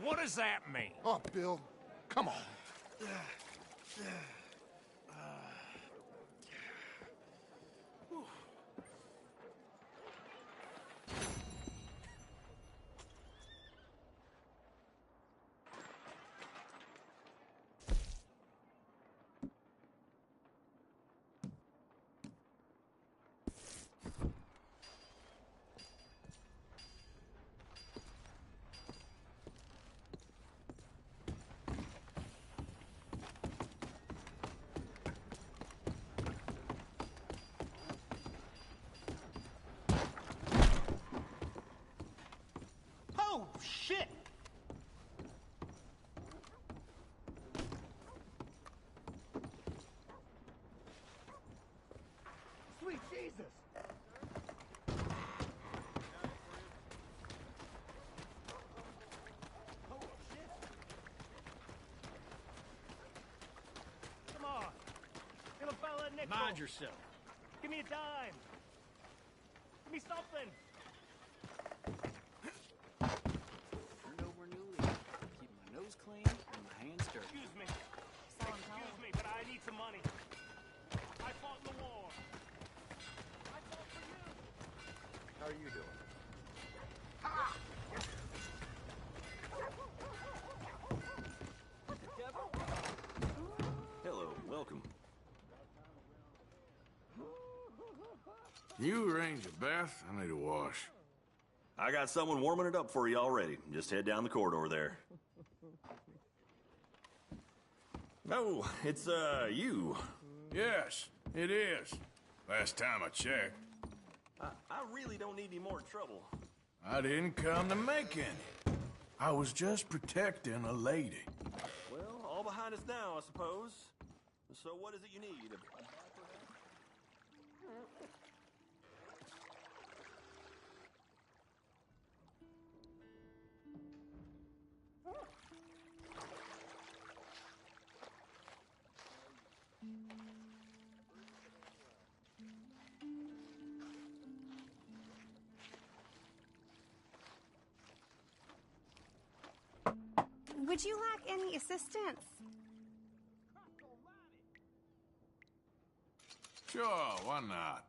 What does that mean? Oh, Bill, come on. nickel. Mind yourself. Give me a dime. Give me something. Turned over a new leaf. Keep my nose clean and my hands dirty. Excuse me. Excuse me, but I need some money. I fought in the war. I fought for you. How are you doing? Hello, welcome. You arrange a bath? I need a wash. I got someone warming it up for you already. Just head down the corridor there. Oh, it's, you. Yes, it is. Last time I checked. I really don't need any more trouble. I didn't come to make any. I was just protecting a lady. Well, all behind us now, I suppose. So what is it you need? Would you like any assistance? Sure, why not?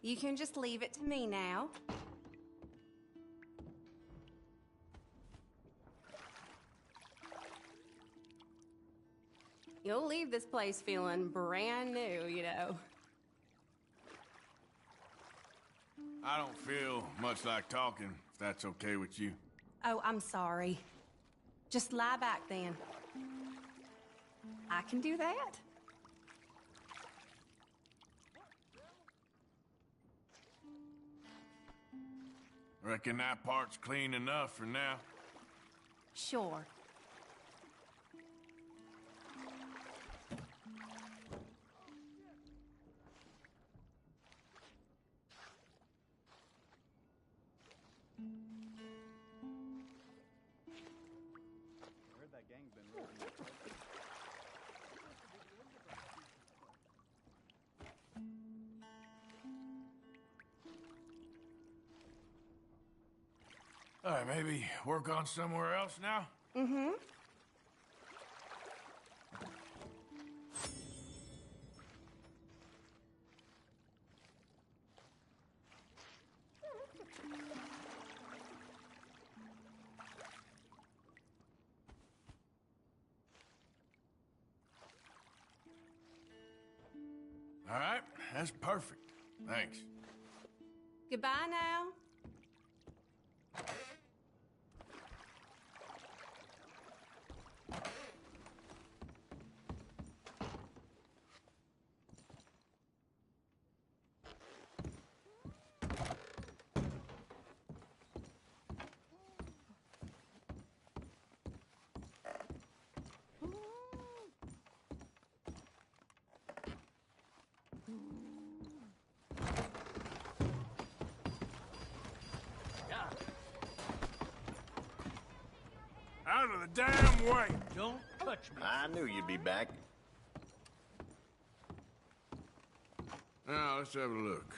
You can just leave it to me now. You'll leave this place feeling brand new, you know. I don't feel much like talking, if that's okay with you. Oh, I'm sorry. Just lie back then. I can do that. Reckon that part's clean enough for now. Sure. Heard that gang's been rolling. All right, maybe work on somewhere else now? Mm-hmm. All right, that's perfect. Thanks. Goodbye now. Out of the damn way! Don't touch me. I knew you'd be back. Now, let's have a look.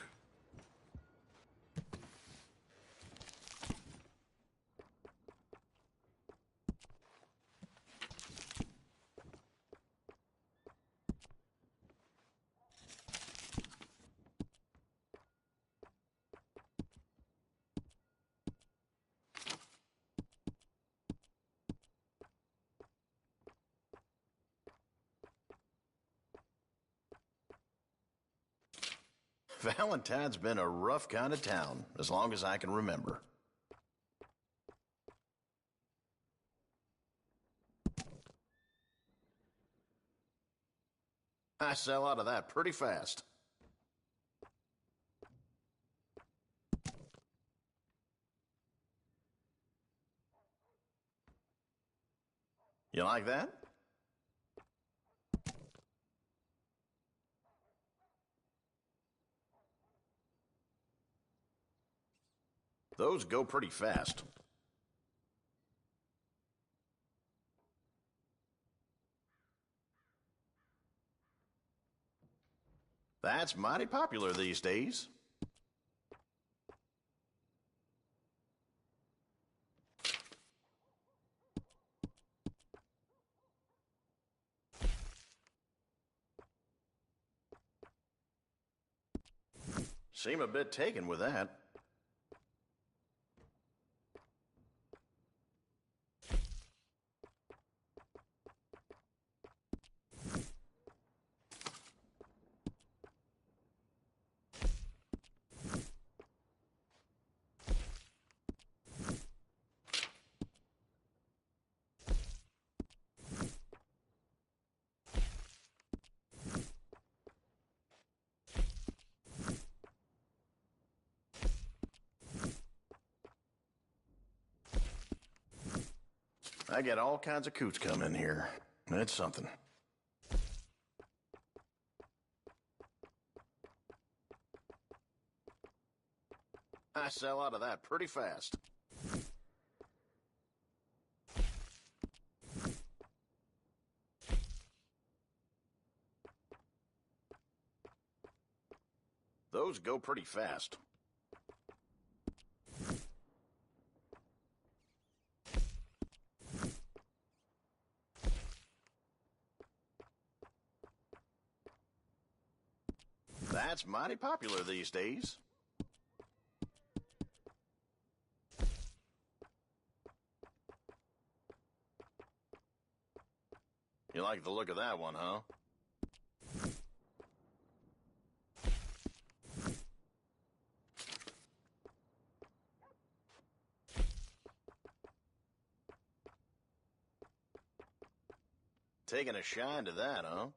Valentine's been a rough kind of town, as long as I can remember. I sell out of that pretty fast. You like that? Those go pretty fast. That's mighty popular these days. Seem a bit taken with that. I get all kinds of coots come in here. It's something. I sell out of that pretty fast. Those go pretty fast. That's mighty popular these days. You like the look of that one, huh? Taking a shine to that, huh?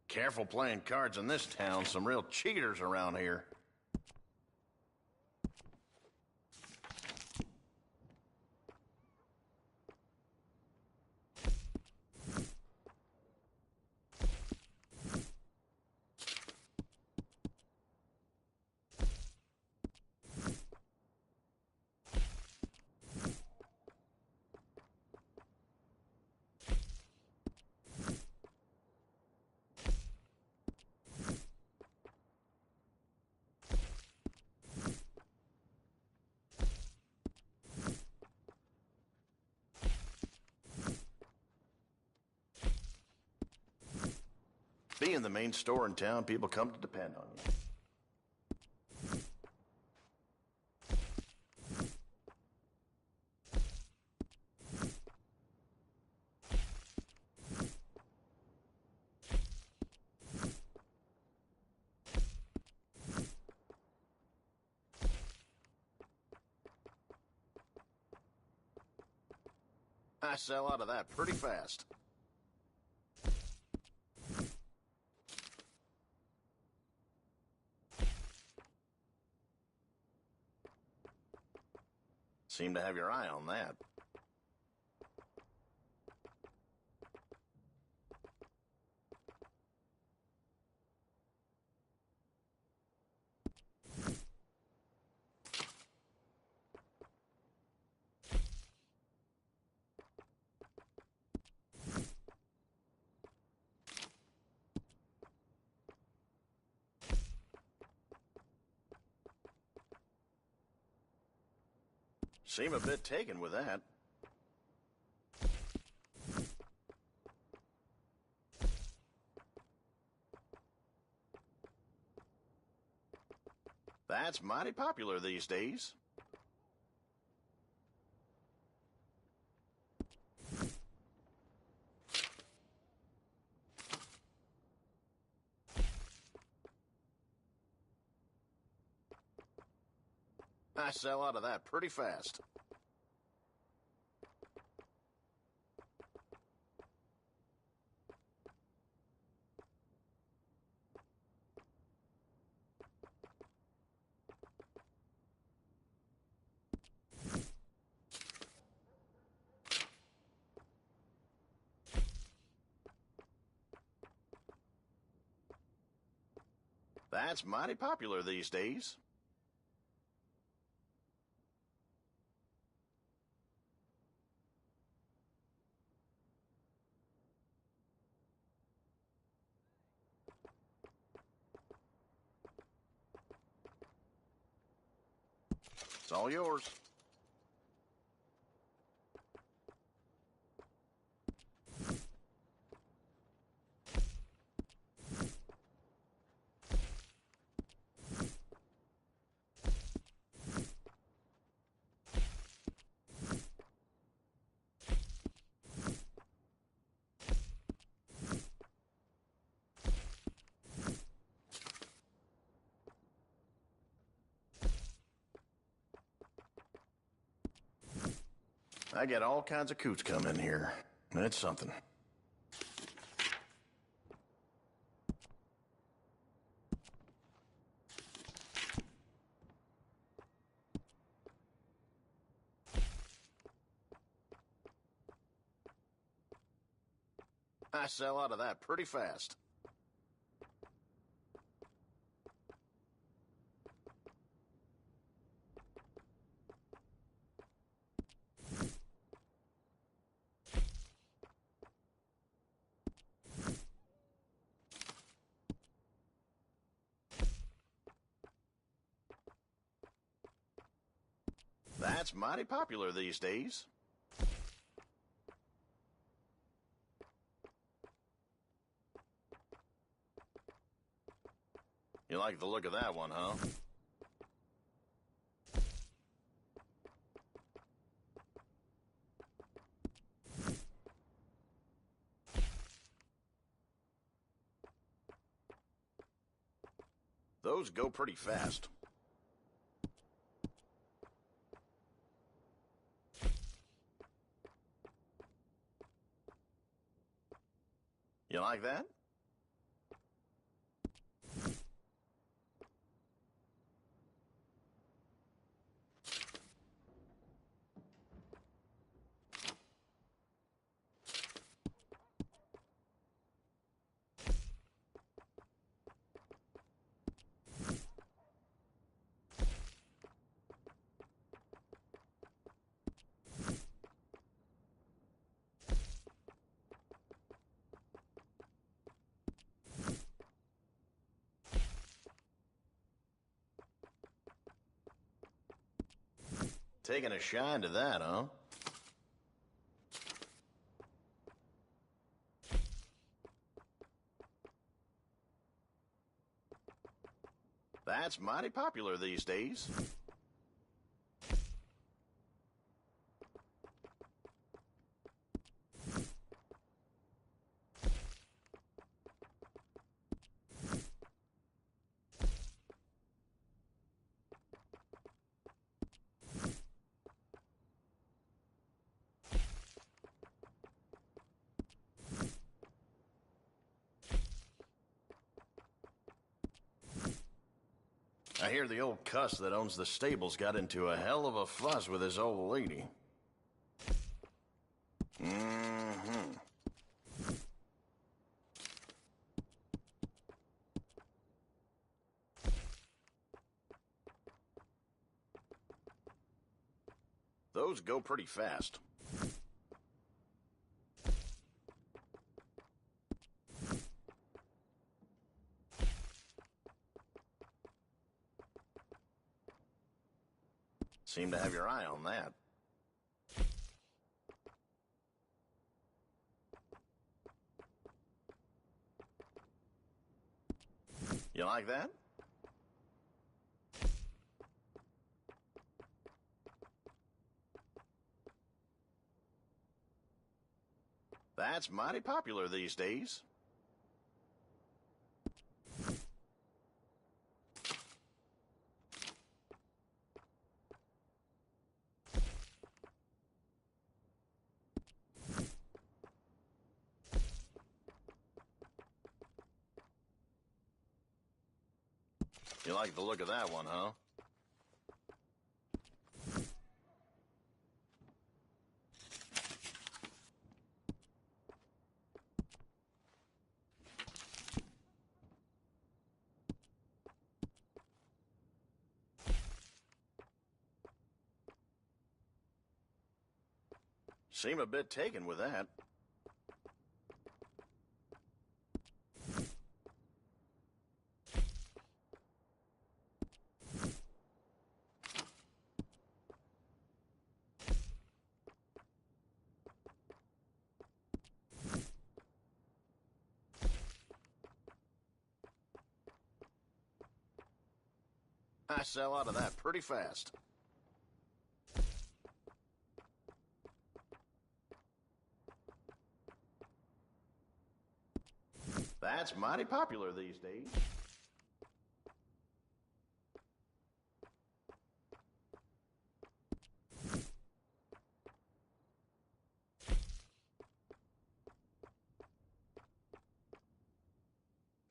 Careful playing cards in this town. Some real cheaters around here. Being the main store in town, people come to depend on you. I sell out of that pretty fast. Seem to have your eye on that. Seem a bit taken with that. That's mighty popular these days. I sell out of that pretty fast. That's mighty popular these days. It's all yours. I get all kinds of coots come in here. It's something. I sell out of that pretty fast. That's mighty popular these days. You like the look of that one, huh? Those go pretty fast. You like that? Taking a shine to that, huh? That's mighty popular these days. I hear the old cuss that owns the stables got into a hell of a fuss with his old lady. Mm-hmm. Those go pretty fast. Seem to have your eye on that. You like that? That's mighty popular these days. You like the look of that one, huh? Seem a bit taken with that. I sell out of that pretty fast. That's mighty popular these days.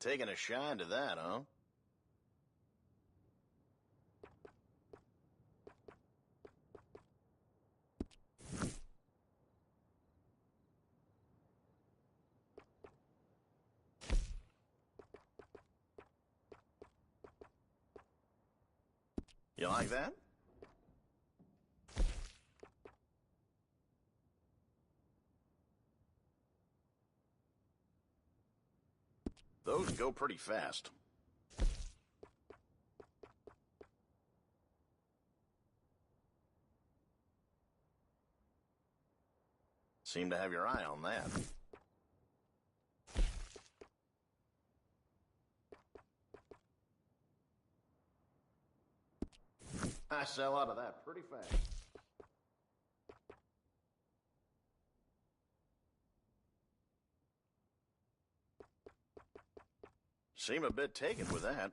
Taking a shine to that, huh? You like that? Those go pretty fast. Seem to have your eye on that. I sell out of that pretty fast. Seem a bit taken with that.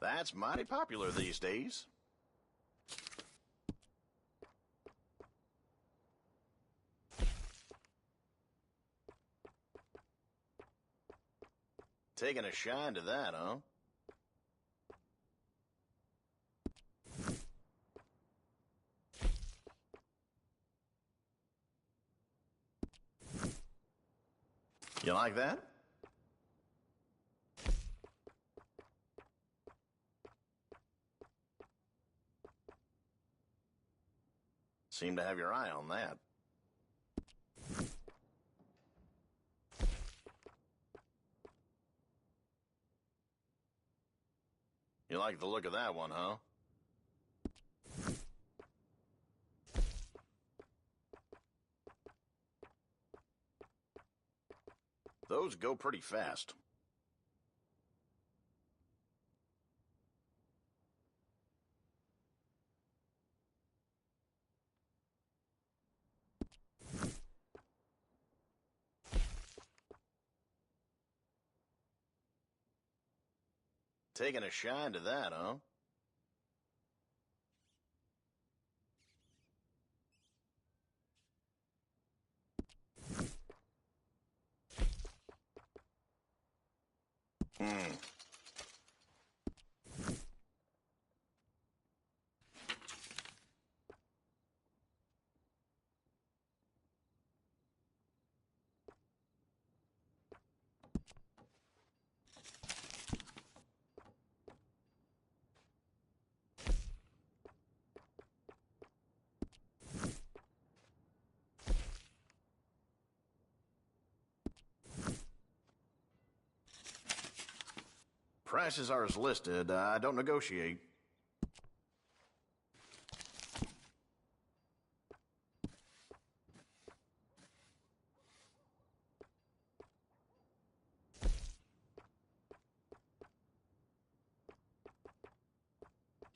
That's mighty popular these days. Taking a shine to that, huh? You like that? Seem to have your eye on that. You like the look of that one, huh? Those go pretty fast. Taking a shine to that, huh? Prices are as listed. I don't negotiate.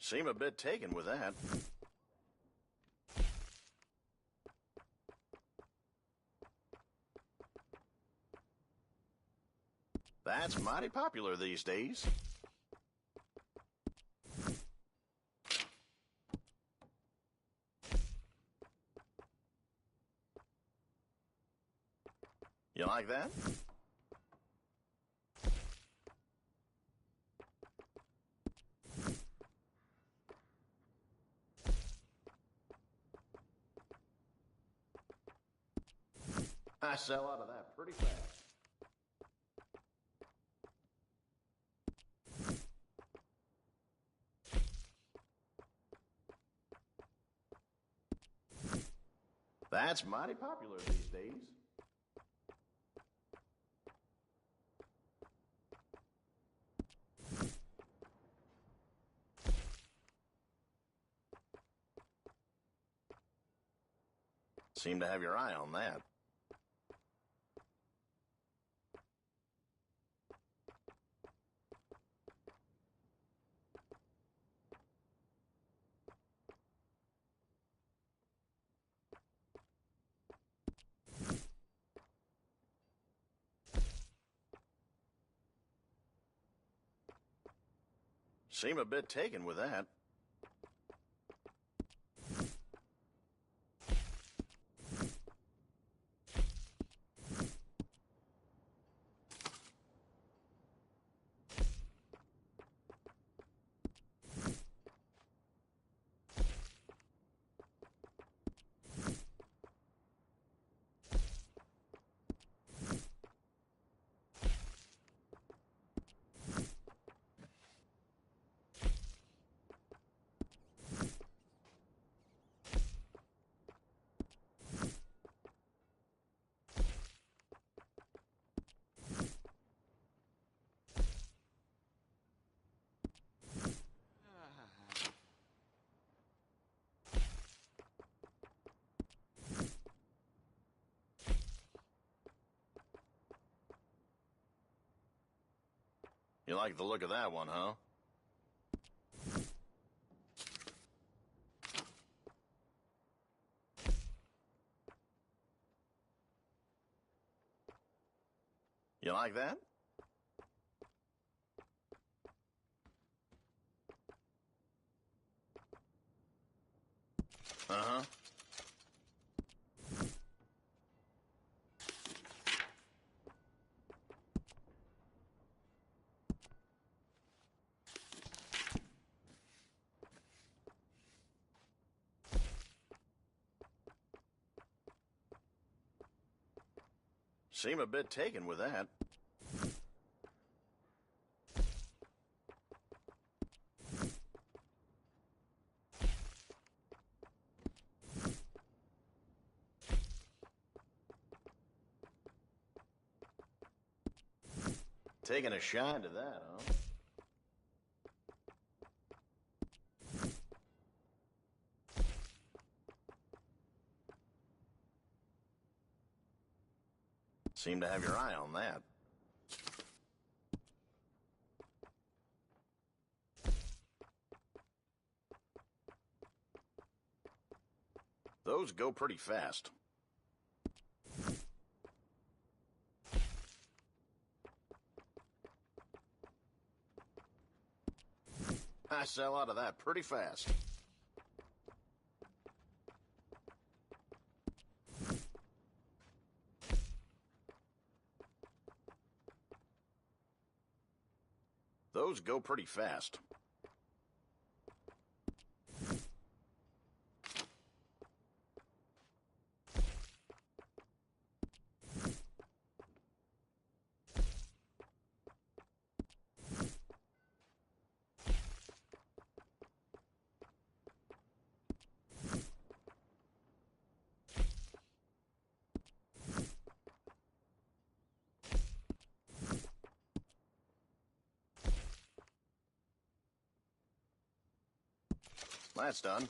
Seem a bit taken with that. That's mighty popular these days. You like that? I sell out of that pretty fast. That's mighty popular these days. Seem to have your eye on that. Seem a bit taken with that. You like the look of that one, huh? You like that? Uh-huh. Seem a bit taken with that. Taking a shine to that, huh? Seem to have your eye on that. Those go pretty fast. I sell out of that pretty fast. Those go pretty fast. That's done.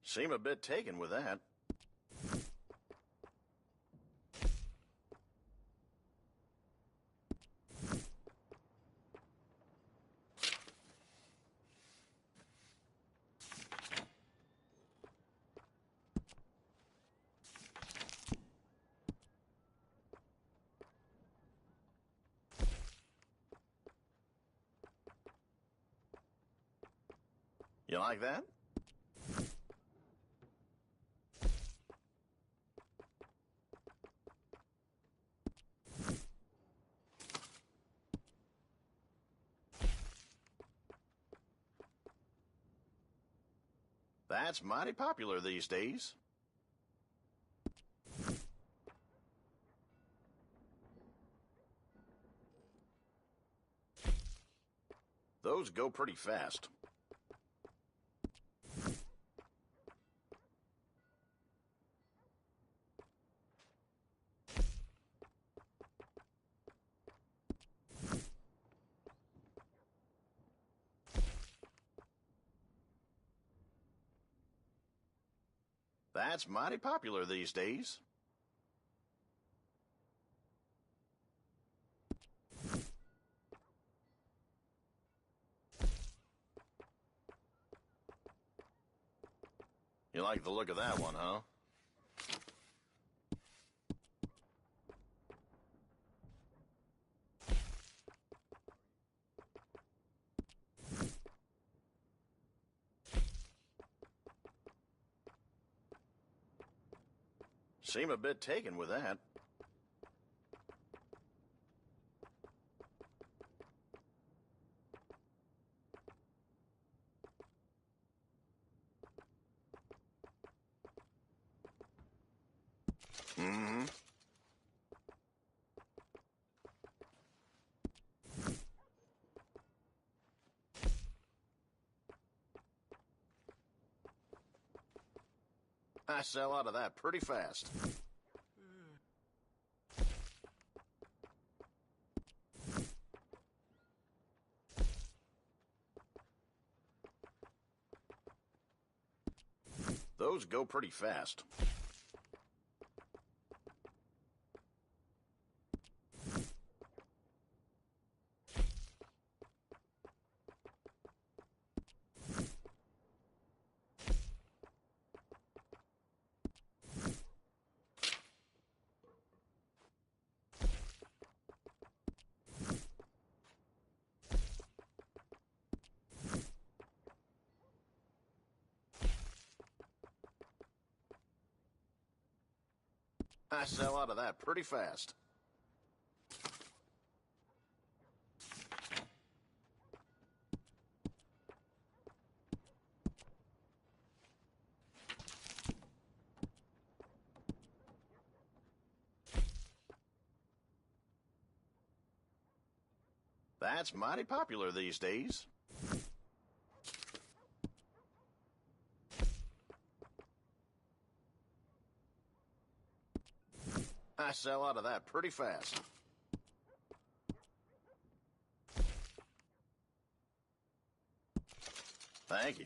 Seem a bit taken with that. You like that? That's mighty popular these days. Those go pretty fast. That's mighty popular these days. You like the look of that one, huh? Seem a bit taken with that. Mm-hmm. I sell out of that pretty fast. Those go pretty fast. I sell out of that pretty fast. That's mighty popular these days. I sell out of that pretty fast. Thank you.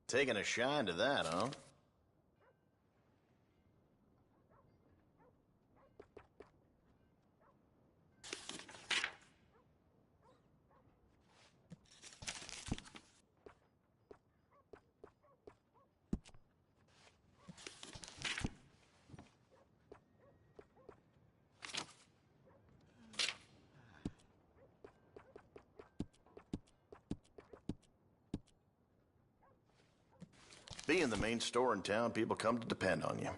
Taking a shine to that, huh? Being the main store in town, people come to depend on you.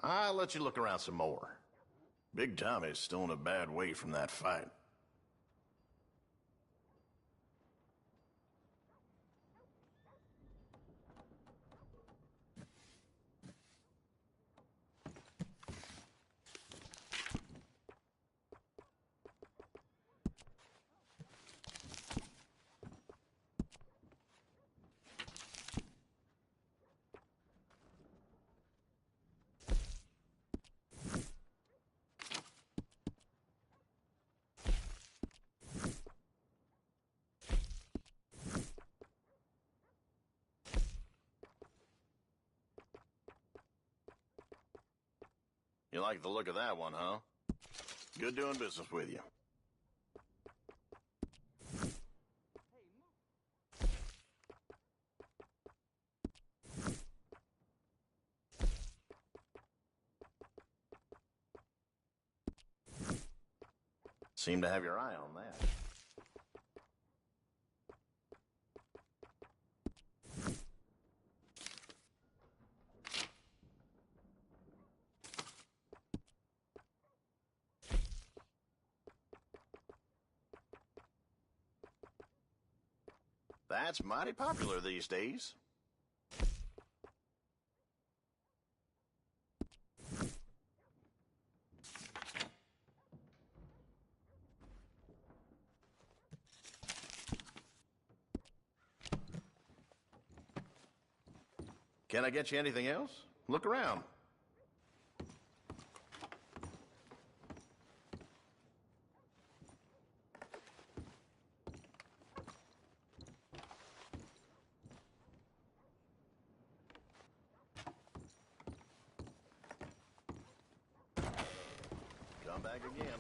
I'll let you look around some more. Big Tommy's still in a bad way from that fight. You like the look of that one, huh? Good doing business with you. Seem to have your eye on that. That's mighty popular these days. Can I get you anything else? Look around. Come back again.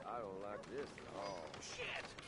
I don't like this at all. Shit!